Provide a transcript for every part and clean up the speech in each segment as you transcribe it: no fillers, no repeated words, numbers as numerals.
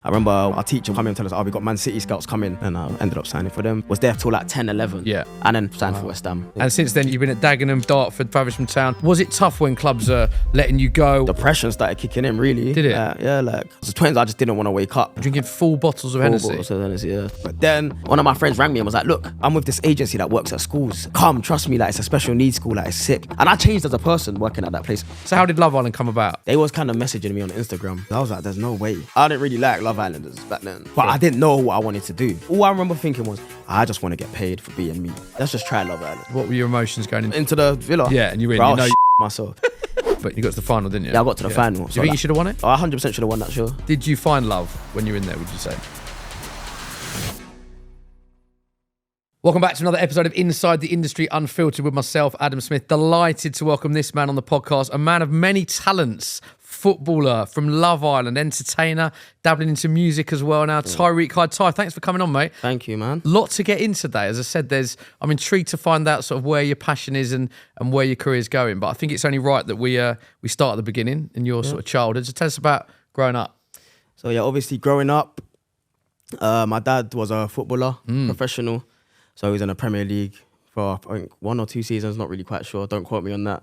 I remember our teacher coming and telling us, oh, we got Man City scouts coming, and I ended up signing for them. Was there till like 10, 11. Yeah. And then signed for West Ham. And since then, you've been at Dagenham, Dartford, Faversham Town. Was it tough when clubs are letting you go? The pressure started kicking in, really. Did it? Yeah, like, as twins, I just didn't want to wake up. Drinking full bottles of Hennessy? Bottles of Hennessy, yeah. But then one of my friends rang me and was like, look, I'm with this agency that works at schools. Come, trust me, like, it's a special needs school, like, it's sick. And I changed as a person working at that place. So how did Love Island come about? They was kind of messaging me on Instagram. I was like, there's no way. I didn't really like Love Islanders back then. But I didn't know what I wanted to do. All I remember thinking was, I just want to get paid for being me. Let's just try Love Island. What were your emotions going Into the villa? Yeah, and you were in, Bro, you know myself. But you got to the final, didn't you? Yeah, I got to the final. Do you think you should have won it? Oh, I 100% should have won that, sure. Did you find love when you were in there, would you say? Welcome back to another episode of Inside the Industry Unfiltered with myself, Adam Smith. Delighted to welcome this man on the podcast, a man of many talents, footballer from Love Island, entertainer, dabbling into music as well now. Tyrique Hyde. Ty, thanks for coming on, mate. Thank you, man. Lot to get in today. As I said, I'm intrigued to find out sort of where your passion is and where your career is going. But I think it's only right that we start at the beginning in your sort of childhood. So tell us about growing up. So yeah, obviously growing up, my dad was a footballer, professional. So he was in the Premier League for I think 1 or 2 seasons, not really quite sure. Don't quote me on that.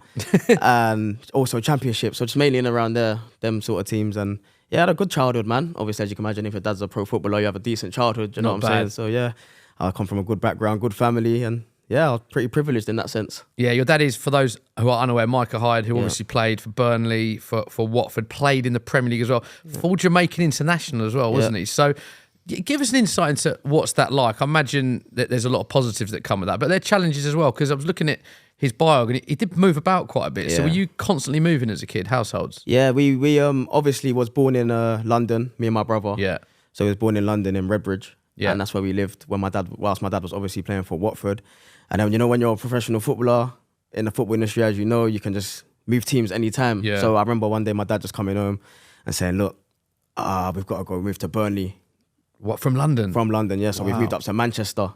And also Championship. So just mainly in and around there, them sort of teams. And yeah, I had a good childhood, man. Obviously, as you can imagine, if your dad's a pro footballer, you have a decent childhood. You know what I'm saying? So yeah, I come from a good background, good family. And yeah, I was pretty privileged in that sense. Yeah, your dad is, for those who are unaware, Micah Hyde, who obviously played for Burnley, for Watford, played in the Premier League as well. Full Jamaican international as well, wasn't he? So give us an insight into what's that like. I imagine that there's a lot of positives that come with that, but there are challenges as well, because I was looking at his bio and he did move about quite a bit. So were you constantly moving as a kid, households? Yeah, we obviously was born in London, me and my brother. Yeah. So he was born in London in Redbridge. Yeah. And that's where we lived whilst my dad was obviously playing for Watford. And then, you know, when you're a professional footballer in the football industry, as you know, you can just move teams anytime. Yeah. So I remember one day my dad just coming home and saying, look, we've got to go move to Burnley. What, from London? From London, yeah. So we've moved up to Manchester.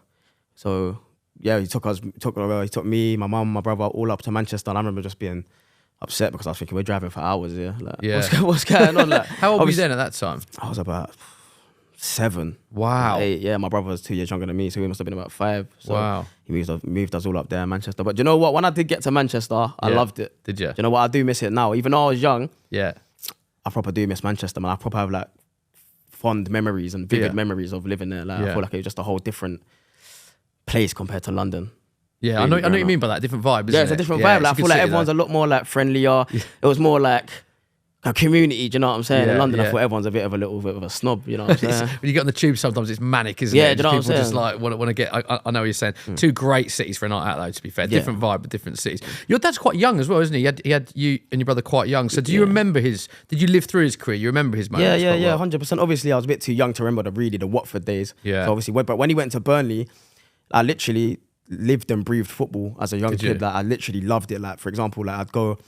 So yeah, he took me, my mum, my brother, all up to Manchester. And I remember just being upset because I was thinking, we're driving for hours here. Like, what's going on? Like, how old were you then at that time? I was about 7. Wow. 8. Yeah, my brother was 2 years younger than me, so he must have been about 5. So wow. He moved us all up there in Manchester. But you know what? When I did get to Manchester, I loved it. Did you? Do you know what? I do miss it now. Even though I was young, yeah, I proper do miss Manchester, man. I proper have like fond memories and vivid memories of living there. Like I feel like it was just a whole different place compared to London. Yeah, really, I know what you mean by that. Different vibe, isn't it? Yeah, it's a different vibe. Like, I feel like everyone's a lot more like friendlier. It was more like a community, do you know what I'm saying? In London, I thought everyone's a little bit of a snob, you know what I'm saying? When you get on the tube, sometimes it's manic, isn't it? Yeah, do you know what I'm People saying? just like want to get, I know what you're saying. 2 great cities for a night out, though, to be fair. Different vibe, but different cities. Your dad's quite young as well, isn't he? He had you and your brother quite young. So do you remember did you live through his career? You remember his moments? Yeah, 100%. Obviously, I was a bit too young to remember the Watford days. Yeah. So obviously, but when he went to Burnley, I literally lived and breathed football as a young kid. Like, I literally loved it. Like, for example, like I'd go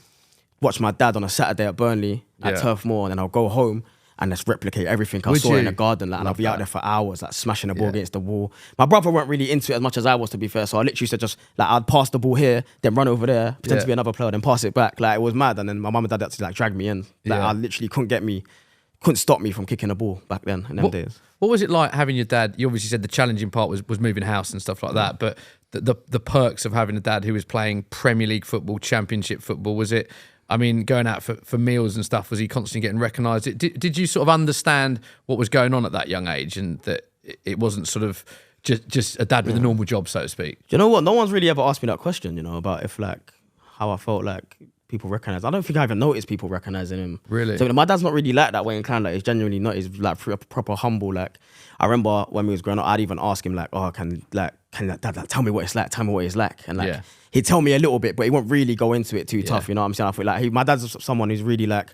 watch my dad on a Saturday at Burnley at Turf Moor, and then I'll go home and just replicate everything I saw in the garden. Like, and I'll be out there for hours, like smashing the ball against the wall. My brother weren't really into it as much as I was, to be fair. So I literally used to just, like, I'd pass the ball here, then run over there, pretend to be another player, then pass it back. Like, it was mad. And then my mum and dad had to like drag me in. Like, I literally couldn't stop me from kicking a ball back then in them days. What was it like having your dad? You obviously said the challenging part was moving house and stuff like that, but the perks of having a dad who was playing Premier League football, Championship football, was it, I mean, going out for meals and stuff, was he constantly getting recognised? Did you sort of understand what was going on at that young age, and that it wasn't sort of just a dad with a normal job, so to speak? Do you know what? No one's really ever asked me that question, you know, about if like how I felt like people recognise. I don't think I even noticed people recognising him. Really? So my dad's not really like that way inclined. Like, he's genuinely not. He's like proper humble. Like, I remember when we was growing up, I'd even ask him like, "Oh, can dad like, tell me what it's like? Tell me what it's like." And like, he'd tell me a little bit, but he won't really go into it too tough. You know what I'm saying? I feel like my dad's someone who's really like,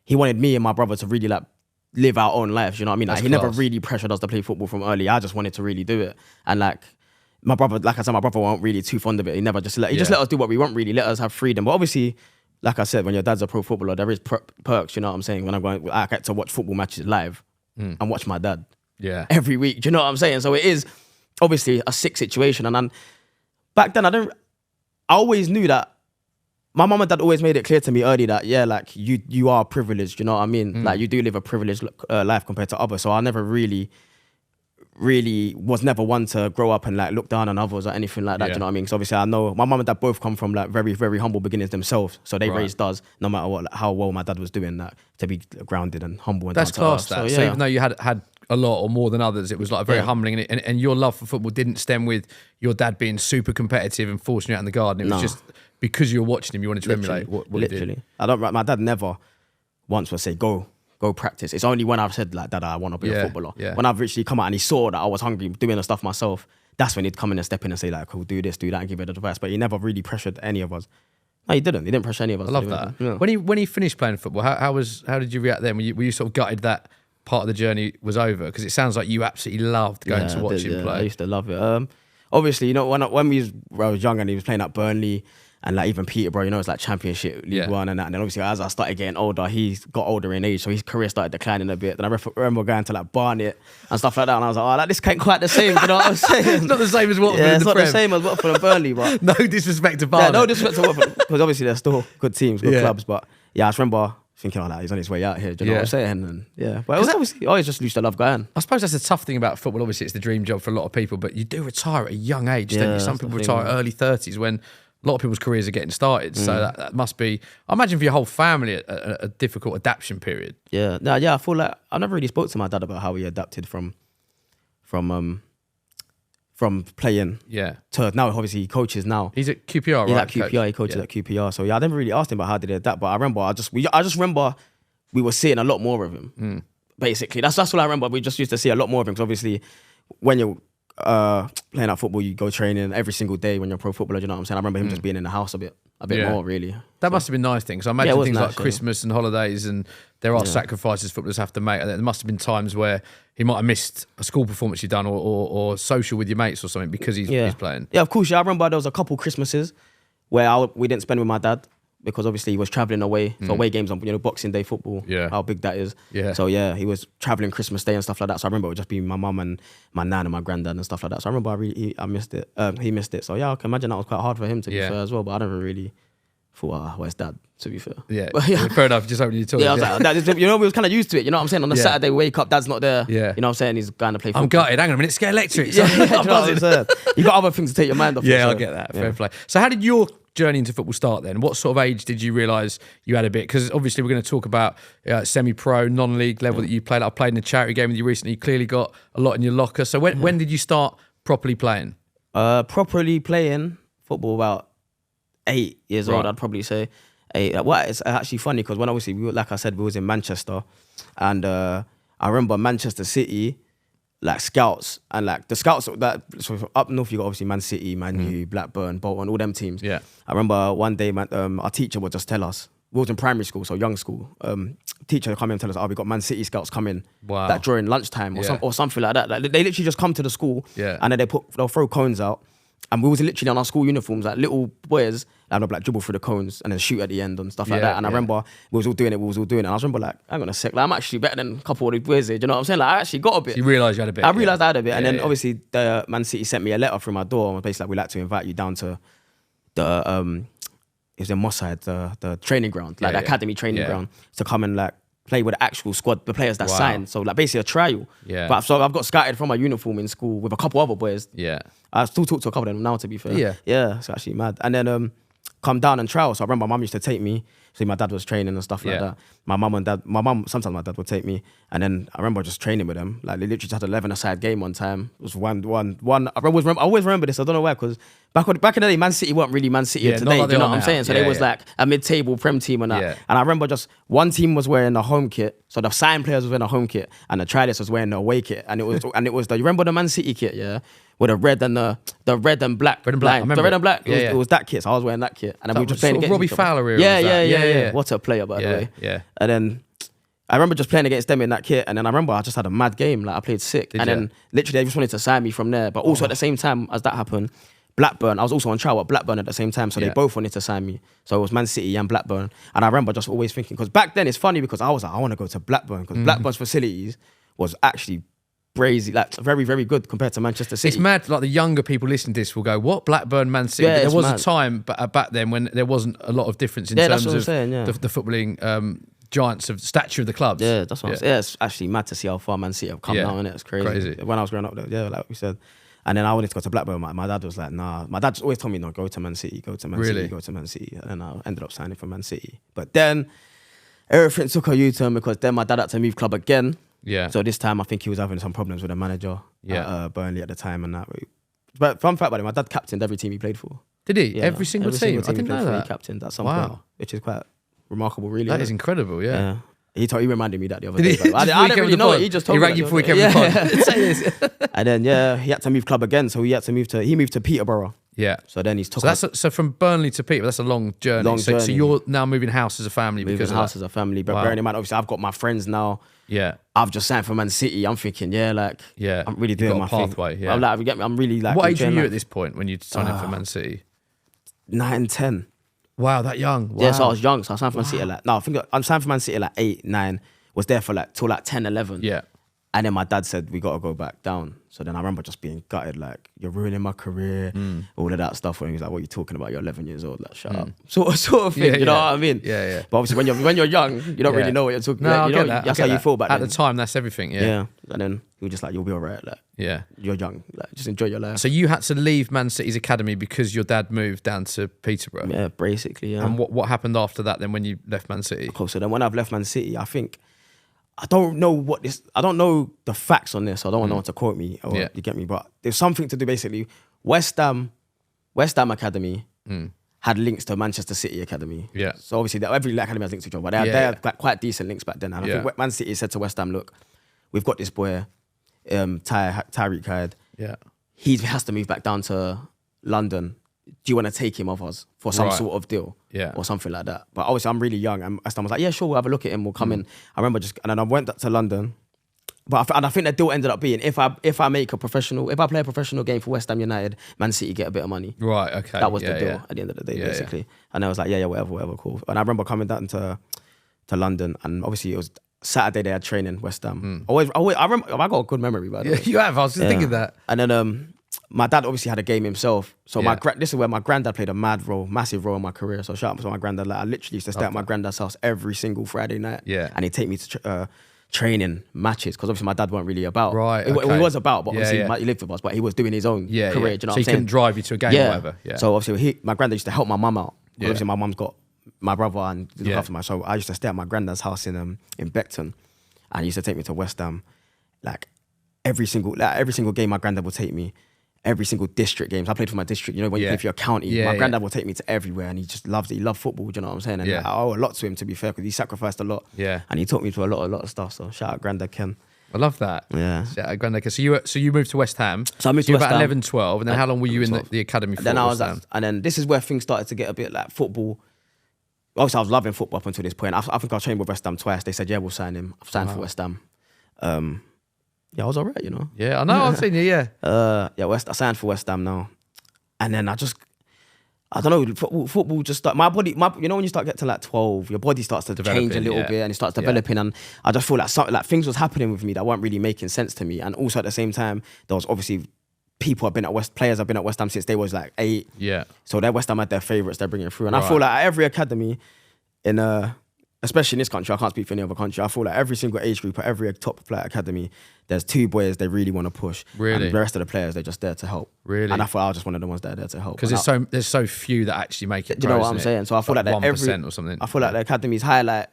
he wanted me and my brother to really like live our own lives. You know what I mean? Like, he never really pressured us to play football from early. I just wanted to really do it. And like, my brother, like I said, my brother wasn't really too fond of it. He never just let us do what we want, really, let us have freedom. But obviously, like I said, when your dad's a pro footballer, there is perks, you know what I'm saying? When I get to watch football matches live and watch my dad every week, do you know what I'm saying? So it is obviously a sick situation. And back then, I always knew that my mum and dad always made it clear to me early that, yeah, like you are privileged, you know what I mean? Like you do live a privileged life compared to others. So I never really was never one to grow up and like look down on others or anything like that. Do you know what I mean? Because obviously I know my mum and dad both come from like very, very humble beginnings themselves. So they raised us, no matter what, like, how well my dad was doing that, to be grounded and humble. And that's class. So, so even though you had a lot or more than others, it was like very humbling. And your love for football didn't stem with your dad being super competitive and forcing you out in the garden. It was just because you were watching him, you wanted to emulate what he did. My dad never once would say, go practice. It's only when I've said like, Dad, I want to be a footballer. Yeah. When I've literally come out and he saw that I was hungry, doing the stuff myself, that's when he'd come in and step in and say like, cool, do this, do that, and give it advice. But he never really pressured any of us. No, he didn't. He didn't pressure any of us. I love that. Yeah. When he finished playing football, how did you react then? Were you sort of gutted that part of the journey was over? Because it sounds like you absolutely loved going to watch him play. I used to love it. Obviously, you know, when I was young and he was playing at Burnley, and like even Peterborough, you know, it's like Championship, League One and that. And then obviously as I started getting older, he got older in age, so his career started declining a bit. Then I remember going to like Barnet and stuff like that, and I was like, oh, like, this ain't quite the same, you know what I'm saying? It's not the same as Watford. Yeah, it's not the same as Watford and Burnley, but no disrespect to Barnet. Yeah, no disrespect to Watford, because obviously they're still good teams, good clubs. But yeah, I just remember thinking, oh, like, he's on his way out here. Do you know what I'm saying? And but it was obviously, I always just used to love going. I suppose that's the tough thing about football. Obviously, it's the dream job for a lot of people, but you do retire at a young age, don't you? Some people retire early 30s when a lot of people's careers are getting started. So that must be, I imagine for your whole family, a difficult adaptation period. Yeah. I feel like I never really spoke to my dad about how he adapted from playing to now. Obviously, he coaches now. He's at QPR, right? He's at QPR. He coaches at QPR. So I never really asked him about how did he adapt. But I remember, I just remember we were seeing a lot more of him. Basically, that's all I remember. We just used to see a lot more of him. Because obviously, when you're playing at football, you go training every single day when you're a pro footballer. You know what I'm saying? I remember him just being in the house a bit more, really. That must have been nice things. I imagine things nice, like Christmas and holidays, and there are sacrifices footballers have to make. There must have been times where he might have missed a school performance you've done or social with your mates or something because he's playing. Yeah, of course. Yeah, I remember there was a couple Christmases where we didn't spend with my dad, because obviously he was travelling away for away games on, you know, Boxing Day football. Yeah. How big that is. Yeah. So yeah, he was travelling Christmas Day and stuff like that. So I remember it would just be my mum and my nan and my granddad and stuff like that. So I remember I missed it. He missed it. So yeah, I can imagine that was quite hard for him to be fair as well. But I never really thought, where's dad? To be fair. Yeah. But, fair enough. Just hoping you talk. Yeah, I was like, you know, we was kind of used to it. You know what I'm saying? On the Saturday, we wake up, dad's not there. Yeah. You know what I'm saying? He's going to play football. I'm gutted. Hang on a minute. It's get electric. Yeah. You know what I'm saying? You got other things to take your mind off. Yeah, I get that. Fair play. So how did your journey into football start then? What sort of age did you realise you had a bit? Because obviously we're going to talk about semi-pro, non-league level that you played. I played in a charity game with you recently. You clearly got a lot in your locker. So when did you start properly playing? Properly playing football about 8 years old, I'd probably say. It's actually funny because when obviously, like I said, we was in Manchester, and I remember Manchester City, like scouts, and like the scouts that so up north you got obviously Man City, Man U, Blackburn, Bolton, all them teams. Yeah. I remember one day our teacher would just tell us, we was in primary school, so young school. Teacher would come in and tell us, we got Man City scouts coming. Wow. That during lunchtime or something like that. Like, they literally just come to the school and then they'll throw cones out. And we was literally on our school uniforms, like little boys, and they'll like dribble through the cones and then shoot at the end and stuff like that. And I remember we was all doing it. And I was remember like, hang on a sec, like I'm actually better than a couple of these boys here. Do you know what I'm saying? Like I actually got a bit. So you realised you had a bit. I realised I had a bit. And then obviously the Man City sent me a letter through my door. And basically like, we'd like to invite you down to the, it was in Moss Side, the training ground, like the academy training ground, to come and like play with the actual squad, the players that signed. So like basically a trial. Yeah. But so I've got scouted from my uniform in school with a couple other boys. Yeah. I still talk to a couple of them now, to be fair. Yeah. Yeah, it's actually mad. And then come down and trial. So I remember my mum used to take me. See, my dad was training and stuff like that. Sometimes my dad would take me. And then I remember just training with them. Like they literally just had 11-a-side game one time. It was one. I always remember this. I don't know why, because back in the day, Man City weren't really Man City of today. Do you know what I'm saying? So they was like a mid-table Prem team and that. Yeah. And I remember just one team was wearing the home kit. So the signed players was wearing a home kit, and the try-list was wearing the away kit. And it was you remember the Man City kit, yeah? With the red and the red and black. Red and black. The red and black. It was that kit. So I was wearing that kit. And then we were just playing against Robbie Fowler era. Yeah. What a player, by the way. Yeah. And then I remember just playing against them in that kit. And then I remember I just had a mad game. Like I played sick. Then literally they just wanted to sign me from there. But also at the same time as that happened, Blackburn, I was also on trial at Blackburn at the same time. So they both wanted to sign me. So it was Man City and Blackburn. And I remember just always thinking, because back then it's funny because I was like, I want to go to Blackburn because Blackburn's facilities was actually brazy, like very, very good compared to Manchester City. It's mad. Like the younger people listening to this will go, "What Blackburn, Man City?" Yeah, There was mad. a time, but back then when there wasn't a lot of difference in Yeah, terms that's what I'm of saying, yeah. the footballing giants of stature of the clubs. Yeah, that's what I'm saying. Yeah, it's actually mad to see how far Man City have come Yeah. now, innit? It's crazy. When I was growing up, yeah, like we said. And then I wanted to go to Blackburn. My dad was like, nah. My dad always told me, no, go to Man City, go to Man City, go to Man City. And then I ended up signing for Man City. But then everything took a U-turn because then my dad had to move club again. Yeah. So this time I think he was having some problems with the manager Yeah. at Burnley at the time and that. But fun fact about it, my dad captained every team he played for. Did he? Yeah, Every single team? I didn't know that. He captained at some Wow. point, which is quite remarkable, really. That is incredible, yeah. He reminded me that the other Did day. he? But I didn't really know it. He just told he me. rang you before he came to the pod. Say this. And then he had to move club again, so he moved to Peterborough. Yeah. So then he's So from Burnley to Peterborough, that's a long journey. So you're now moving house as a family because of that. as a family. But bearing in mind, obviously, I've got my friends now. Yeah. I've just signed for Man City. I'm thinking, I'm really doing my pathway. thing. Yeah. I'm like, you get me? I'm really like. What age were you at this point when you signed up for Man City? 9, 10. Wow, that young. Wow. Yeah, so I was young. So I signed for Man City I think I'm signed for Man City at 8, 9. Was there for till 10, 11. Yeah. And then my dad said, we got to go back down. So then I remember just being gutted, like, you're ruining my career, all of that stuff. When he was like, what are you talking about? You're 11 years old. Like, shut up. Sort of thing, you know what I mean? Yeah, yeah. But obviously when you're young, you don't really know what you're talking about. No, I get that. That's how you feel back then. At the time, that's everything, Yeah. And then he was just like, you'll be all right. Like, yeah. You're young. Like, just enjoy your life. So you had to leave Man City's academy because your dad moved down to Peterborough? Yeah, basically, yeah. And what happened after that then when you left Man City? Cool. So then when I've left Man City, I think, I don't know the facts on this. So I don't want no one to quote me or you get me. But there's something to do basically. West Ham Academy had links to Manchester City Academy. Yeah. So obviously every academy has links to each other. But they had like quite decent links back then. And I think Man City said to West Ham, look, we've got this boy, Tyrique Hyde. Yeah. He has to move back down to London. Do you want to take him off us for some sort of deal? Yeah. Or something like that. But obviously I'm really young. And West Ham was like, yeah, sure, we'll have a look at him. We'll come in. I remember and then I went to London. But I think the deal ended up being if I play a professional game for West Ham United, Man City get a bit of money. Right, okay. That was the deal at the end of the day, basically. And I was like, yeah, whatever, cool. And I remember coming down to London, and obviously it was Saturday they had training, West Ham. I remember, I got a good memory, by the way. You have, I was just thinking that. And then my dad obviously had a game himself. So this is where my granddad played a massive role in my career. So shout out to my granddad. Like, I literally used to stay at my granddad's house every single Friday night. Yeah. And he'd take me to training matches because obviously my dad weren't really about. Right. He was about, but obviously yeah. He lived with us, but he was doing his own career. Do you know so what he I'm saying? couldn't drive you to a game or whatever. Yeah. So obviously my granddad used to help my mum out. Yeah. Obviously my mum's got my brother and look after my. So I used to stay at my granddad's house in Beckton, and he used to take me to West Ham, like every single game my granddad would take me. Every single district games. I played for my district. You know, when you play for your county, my granddad would take me to everywhere, and he loved football. Do you know what I'm saying? And I owe a lot to him, to be fair, because he sacrificed a lot. Yeah. And he taught me to a lot of stuff. So shout out Granddad Ken. I love that. Yeah. Shout out Granddad Ken. So you moved to West Ham. So I moved to West about Ham. 11, 12, and then how long were you in the academy for? Then and then this is where things started to get a bit like football. Obviously, I was loving football up until this point. I think I trained with West Ham twice. They said, yeah, we'll sign him. I've signed for West Ham. Yeah, I was all right, you know. Yeah, I know. I've seen you, yeah. I signed for West Ham now. And then I don't know, football just started, my body, you know when you start getting to like 12, your body starts to change a little bit and it starts developing, and I just feel like things was happening with me that weren't really making sense to me. And also at the same time, there was obviously players have been at West Ham since they was like 8. Yeah. So West Ham had their favourites they're bringing through. And I feel like every academy especially in this country, I can't speak for any other country, I feel like every single age group at every top player academy, there's 2 boys they really want to push. Really? And the rest of the players, they're just there to help. Really? And I thought I was just one of the ones that are there to help. Because there's so few that actually make it. Do you know what I'm saying? So I feel like 1% or something. I feel like the academies highlight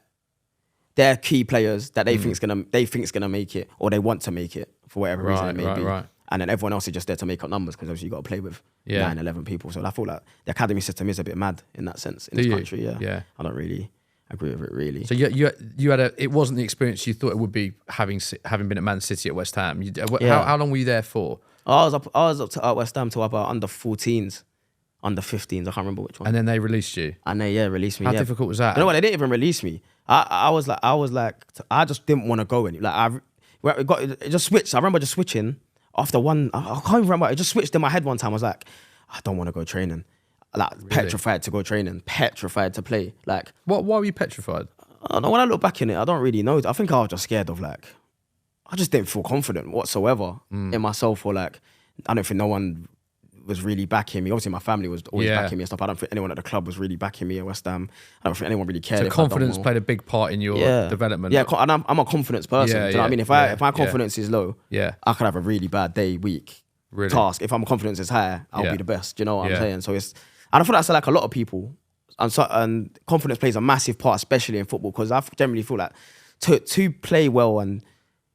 their key players that they think's gonna make it, or they want to make it for whatever reason it may be. Right. And then everyone else is just there to make up numbers because obviously you got to play with 9, 11 people. So I feel like the academy system is a bit mad in that sense in this country. Yeah. I don't really agree with it really. So you had it wasn't the experience you thought it would be having been at Man City at West Ham. How long were you there for? I was up to West Ham till about under 14s, under 15s. I can't remember which one. And then they released you. And they released me. How difficult was that? You know what? They didn't even release me. I was like I just didn't want to go any. Like it just switched. I remember just switching after one. I can't even remember. It just switched in my head one time. I was like, I don't want to go training. Like really? Petrified to go training, petrified to play. Like what? Why were you petrified? I don't know. When I look back in it, I don't really know. I think I was just scared of like I just didn't feel confident whatsoever in myself, or like, I don't think no one was really backing me. Obviously, my family was always backing me and stuff. I don't think anyone at the club was really backing me at West Ham. I don't think anyone really cared. So confidence played a big part in your development. Yeah, and I'm a confidence person. Do you know what I mean? If my confidence is low, I could have a really bad day, week, task. If my confidence is high, I'll be the best. Do you know what I'm saying? So it's, and I feel that's like a lot of people, and confidence plays a massive part, especially in football, because I generally feel like to play well, and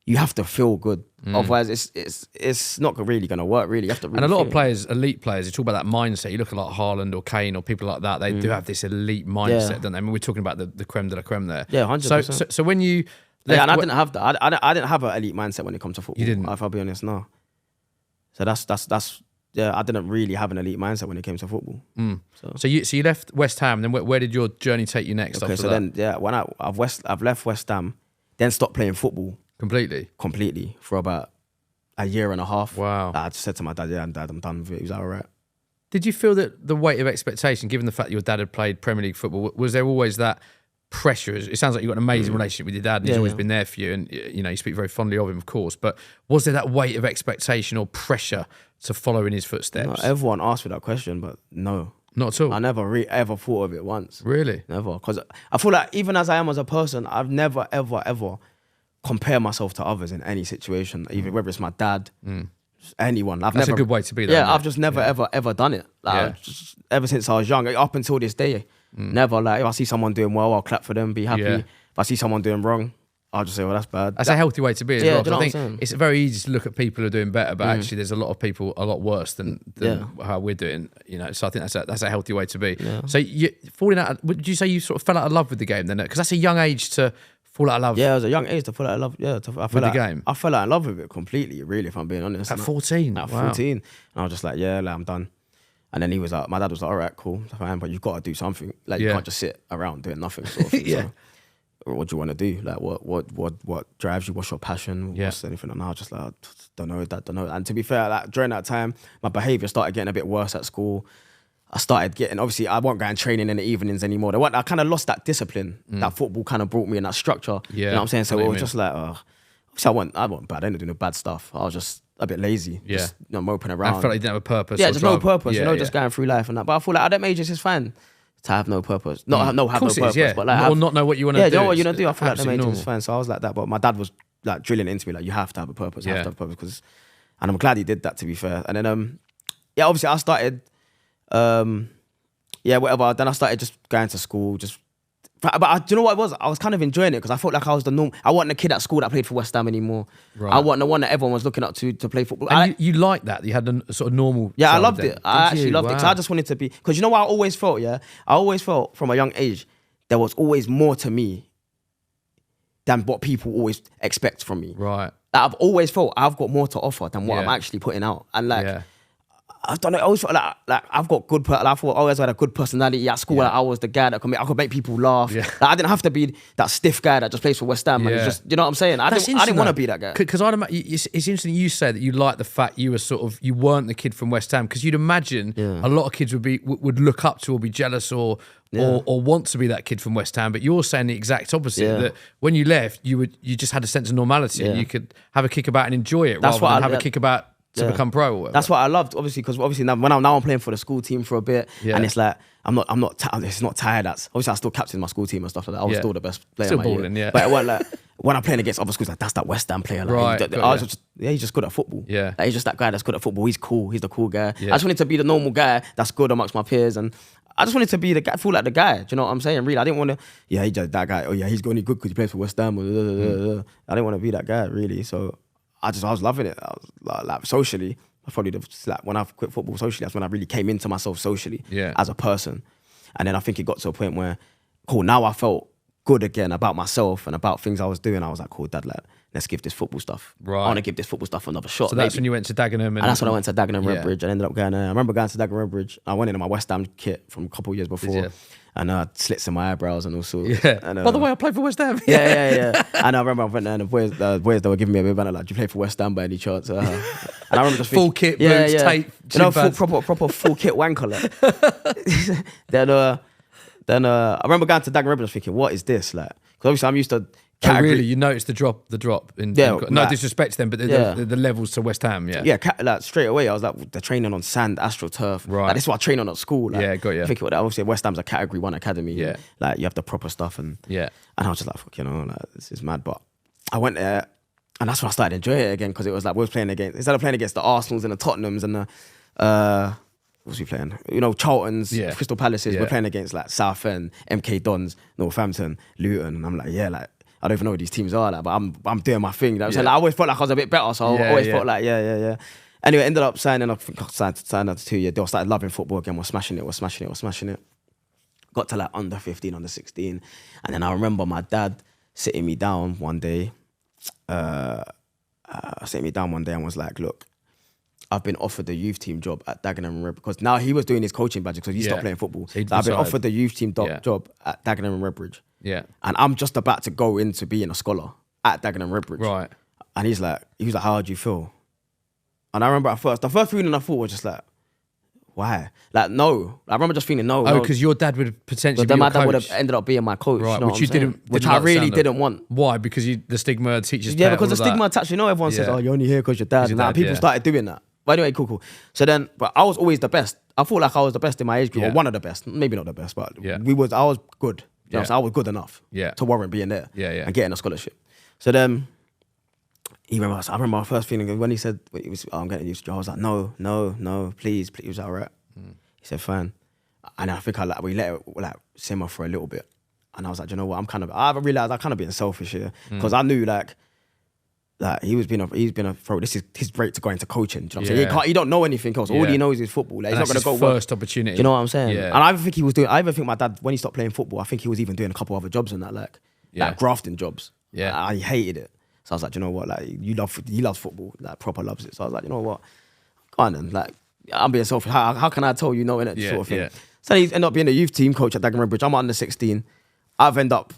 you have to feel good. Otherwise, it's not really going to work, really. You have to really and a lot of players, elite players, you talk about that mindset. You look at like Haaland or Kane or people like that, they do have this elite mindset, don't they? I mean, we're talking about the creme de la creme there. Yeah, 100%. So when you... and I didn't have that. I didn't have an elite mindset when it comes to football. You didn't? If I'll be honest, no. So that's I didn't really have an elite mindset when it came to football. So you left West Ham, then where did your journey take you next? Okay, so then, when I've left West Ham, then stopped playing football. Completely for about a year and a half. Wow. I just said to my dad, I'm done with it. He was like, all right. Did you feel that the weight of expectation, given the fact your dad had played Premier League football, was there always that pressure? It sounds like you've got an amazing relationship with your dad, and he's always been there for you, and you speak very fondly of him, of course, but was there that weight of expectation or pressure to follow in his footsteps? No, everyone asked me that question, but no. Not at all? I never ever thought of it once. Really? Never. Because I feel like even as I am as a person, I've never, ever, ever compare myself to others in any situation, even whether it's my dad, anyone. That's a good way to be. Yeah, I've just never ever done it. Like, ever since I was young, up until this day, never. Like, if I see someone doing well, I'll clap for them, be happy. If I see someone doing wrong, I'll just say, well, that's bad. That's a healthy way to be as well. Do you know I think it's very easy to look at people who are doing better, but actually there's a lot of people a lot worse than how we're doing. So I think that's a healthy way to be. So you falling out. Would you say you sort of fell out of love with the game then? Because that's a young age to fall out of love. Yeah, it was a young age to fall out of love. Yeah, with the game. I fell out of love with it completely, really, if I'm being honest. At 14? At 14. And I was just like, I'm done. And then he was like, my dad was like, all right, cool, fine, but you've got to do something. Like, you can't just sit around doing nothing, sort of thing. So, what do you want to do? Like, what drives you? What's your passion? What's anything? And I was just like, don't know. And to be fair, like, during that time, my behaviour started getting a bit worse at school. I started getting, obviously, I wasn't going training in the evenings anymore. I kind of lost that discipline that football kind of brought me, and that structure. You know what I'm saying? So it was just like, obviously I wasn't bad. I didn't do no bad stuff. I was just a bit lazy. Just moping around. I felt like you didn't have a purpose. Yeah, just no purpose. Just going through life and that. But I feel like at that age, it's just fine to have no purpose. Have no purpose, but like, or not know what you want to do. Yeah, you know what you want to do. I feel like that age was fine. So I was like that. But my dad was like drilling into me, like, you have to have a purpose. You have to have a purpose. And I'm glad he did that, to be fair. And then, obviously I started, whatever. Then I started just going to school, do you know what it was? I was kind of enjoying it because I felt like I was the norm. I wasn't the kid at school that played for West Ham anymore. Right. I wasn't the one that everyone was looking up to play football. And you liked that? You had a sort of normal... Yeah, I loved it. I actually loved it because I just wanted to be... Because you know what I always felt, I always felt from a young age, there was always more to me than what people always expect from me. Right. I've always felt I've got more to offer than what I'm actually putting out. And like... I don't know. I always felt like I've got good. I thought I always had a good personality at school. Like, I was the guy that I could make people laugh. Like, I didn't have to be that stiff guy that just plays for West Ham. And just, you know what I'm saying? I didn't want to be that guy. Because it's interesting you say that you like the fact you were you weren't the kid from West Ham, because you'd imagine a lot of kids would look up to or be jealous or want to be that kid from West Ham. But you're saying the exact opposite. That when you left, you just had a sense of normality and you could have a kick about and enjoy it rather than have a kick about to become pro or whatever. That's what I loved, obviously, because now I'm playing for the school team for a bit, and it's like it's not tired. Obviously I still captain my school team and stuff like that. I was still the best player. Still balling, But it wasn't like when I'm playing against other schools, like, that's that West Ham player. Like, right, he's just good at football. Yeah, like, he's just that guy that's good at football. He's cool. He's the cool guy. I just wanted to be the normal guy that's good amongst my peers, and I just wanted to be the guy, feel like the guy. Do you know what I'm saying? Really, I didn't want to. Yeah, he's just that guy. Oh yeah, he's only good because he plays for West Ham. I didn't want to be that guy, really. So I was loving it. I was like socially. Probably when I quit football socially, that's when I really came into myself socially as a person. And then I think it got to a point where, cool, now I felt good again about myself and about things I was doing. I was like, cool, Dad, like, let's give this football stuff. Right. I want to give this football stuff another shot. So that's when you went to Dagenham. And that's when I went to Dagenham Redbridge. I ended up going there. I remember going to Dagenham Redbridge. I went into my West Ham kit from a couple of years before. And slits in my eyebrows and all sorts. Yeah. And, by the way, I played for West Ham. Yeah. And I remember I went there and the boys they were giving me a bit of banner, like, do you play for West Ham by any chance? And I remember just full kit, boots, tape, proper full kit wanker. Like. Then I remember going to Dagenham Redbridge thinking, what is this? Like, because obviously I'm used to Oh, really? You noticed the drop in no like, disrespect to them, but the levels to West Ham, yeah, like straight away I was like, they're training on sand, astroturf. Right. Like, this is what I train on at school. Like, yeah, got you. I think obviously West Ham's a category 1 academy. Yeah. Like you have the proper stuff and yeah. And I was just like, fuck, like this is mad. But I went there and that's when I started enjoying it again because it was like we was playing against, instead of playing against the Arsenals and the Tottenhams and the what was we playing? Charlton's, Crystal Palaces. We're playing against like Southend, MK Dons, Northampton, Luton, and I'm like, like I don't even know what these teams are, like, but I'm doing my thing. You know what I'm saying? Like, I always felt like I was a bit better, so I always felt like yeah. Anyway, ended up signing. I think I signed after 2 years. I started loving football again. Was smashing it. Got to like under 15, under 16, and then I remember my dad sitting me down one day. And was like, look, I've been offered the youth team job at Dagenham Redbridge because now he was doing his coaching badge because he stopped playing football. So I've been offered the youth team job at Dagenham Redbridge. Yeah. And I'm just about to go into being a scholar at Dagenham Redbridge. Right. And he was like, how do you feel? And I remember the first feeling I thought was just like, why? Like, no. I remember just feeling no. Oh, because your dad would potentially be your coach. My dad would have ended up being my coach. Right, you know which I really didn't want. Why? Because the stigma, teachers. Yeah, because the stigma attached. Everyone says, "Oh, you're only here because your dad." And people started doing that. But anyway, cool. So then, but I was always the best. I feel like I was the best in my age group, or one of the best. Maybe not the best, but I was good. You know, so I was good enough to warrant being there and getting a scholarship. So then, I remember my first feeling when he said, I'm getting used to it. I was like, no, please. He was like, all right. He said, fine. And I think we let it like simmer for a little bit. And I was like, you know what? I realized I'm kind of being selfish here because I knew like he's been a pro. This is his break to go into coaching. Do you know what I'm saying? He don't know anything else. All he knows is football. Like, he's not going to go first opportunity. Do you know what I'm saying? Yeah. And I even think my dad, when he stopped playing football, I think he was even doing a couple other jobs and that, like grafting jobs. Yeah. I hated it. So I was like, you know what? Like, he loves football, like proper loves it. So I was like, you know what? Go on then. Like, I'm being selfish. How can I tell you no, innit? Sort of thing. Yeah. So he ended up being a youth team coach at Dagenham Redbridge. I'm under 16. I've ended up,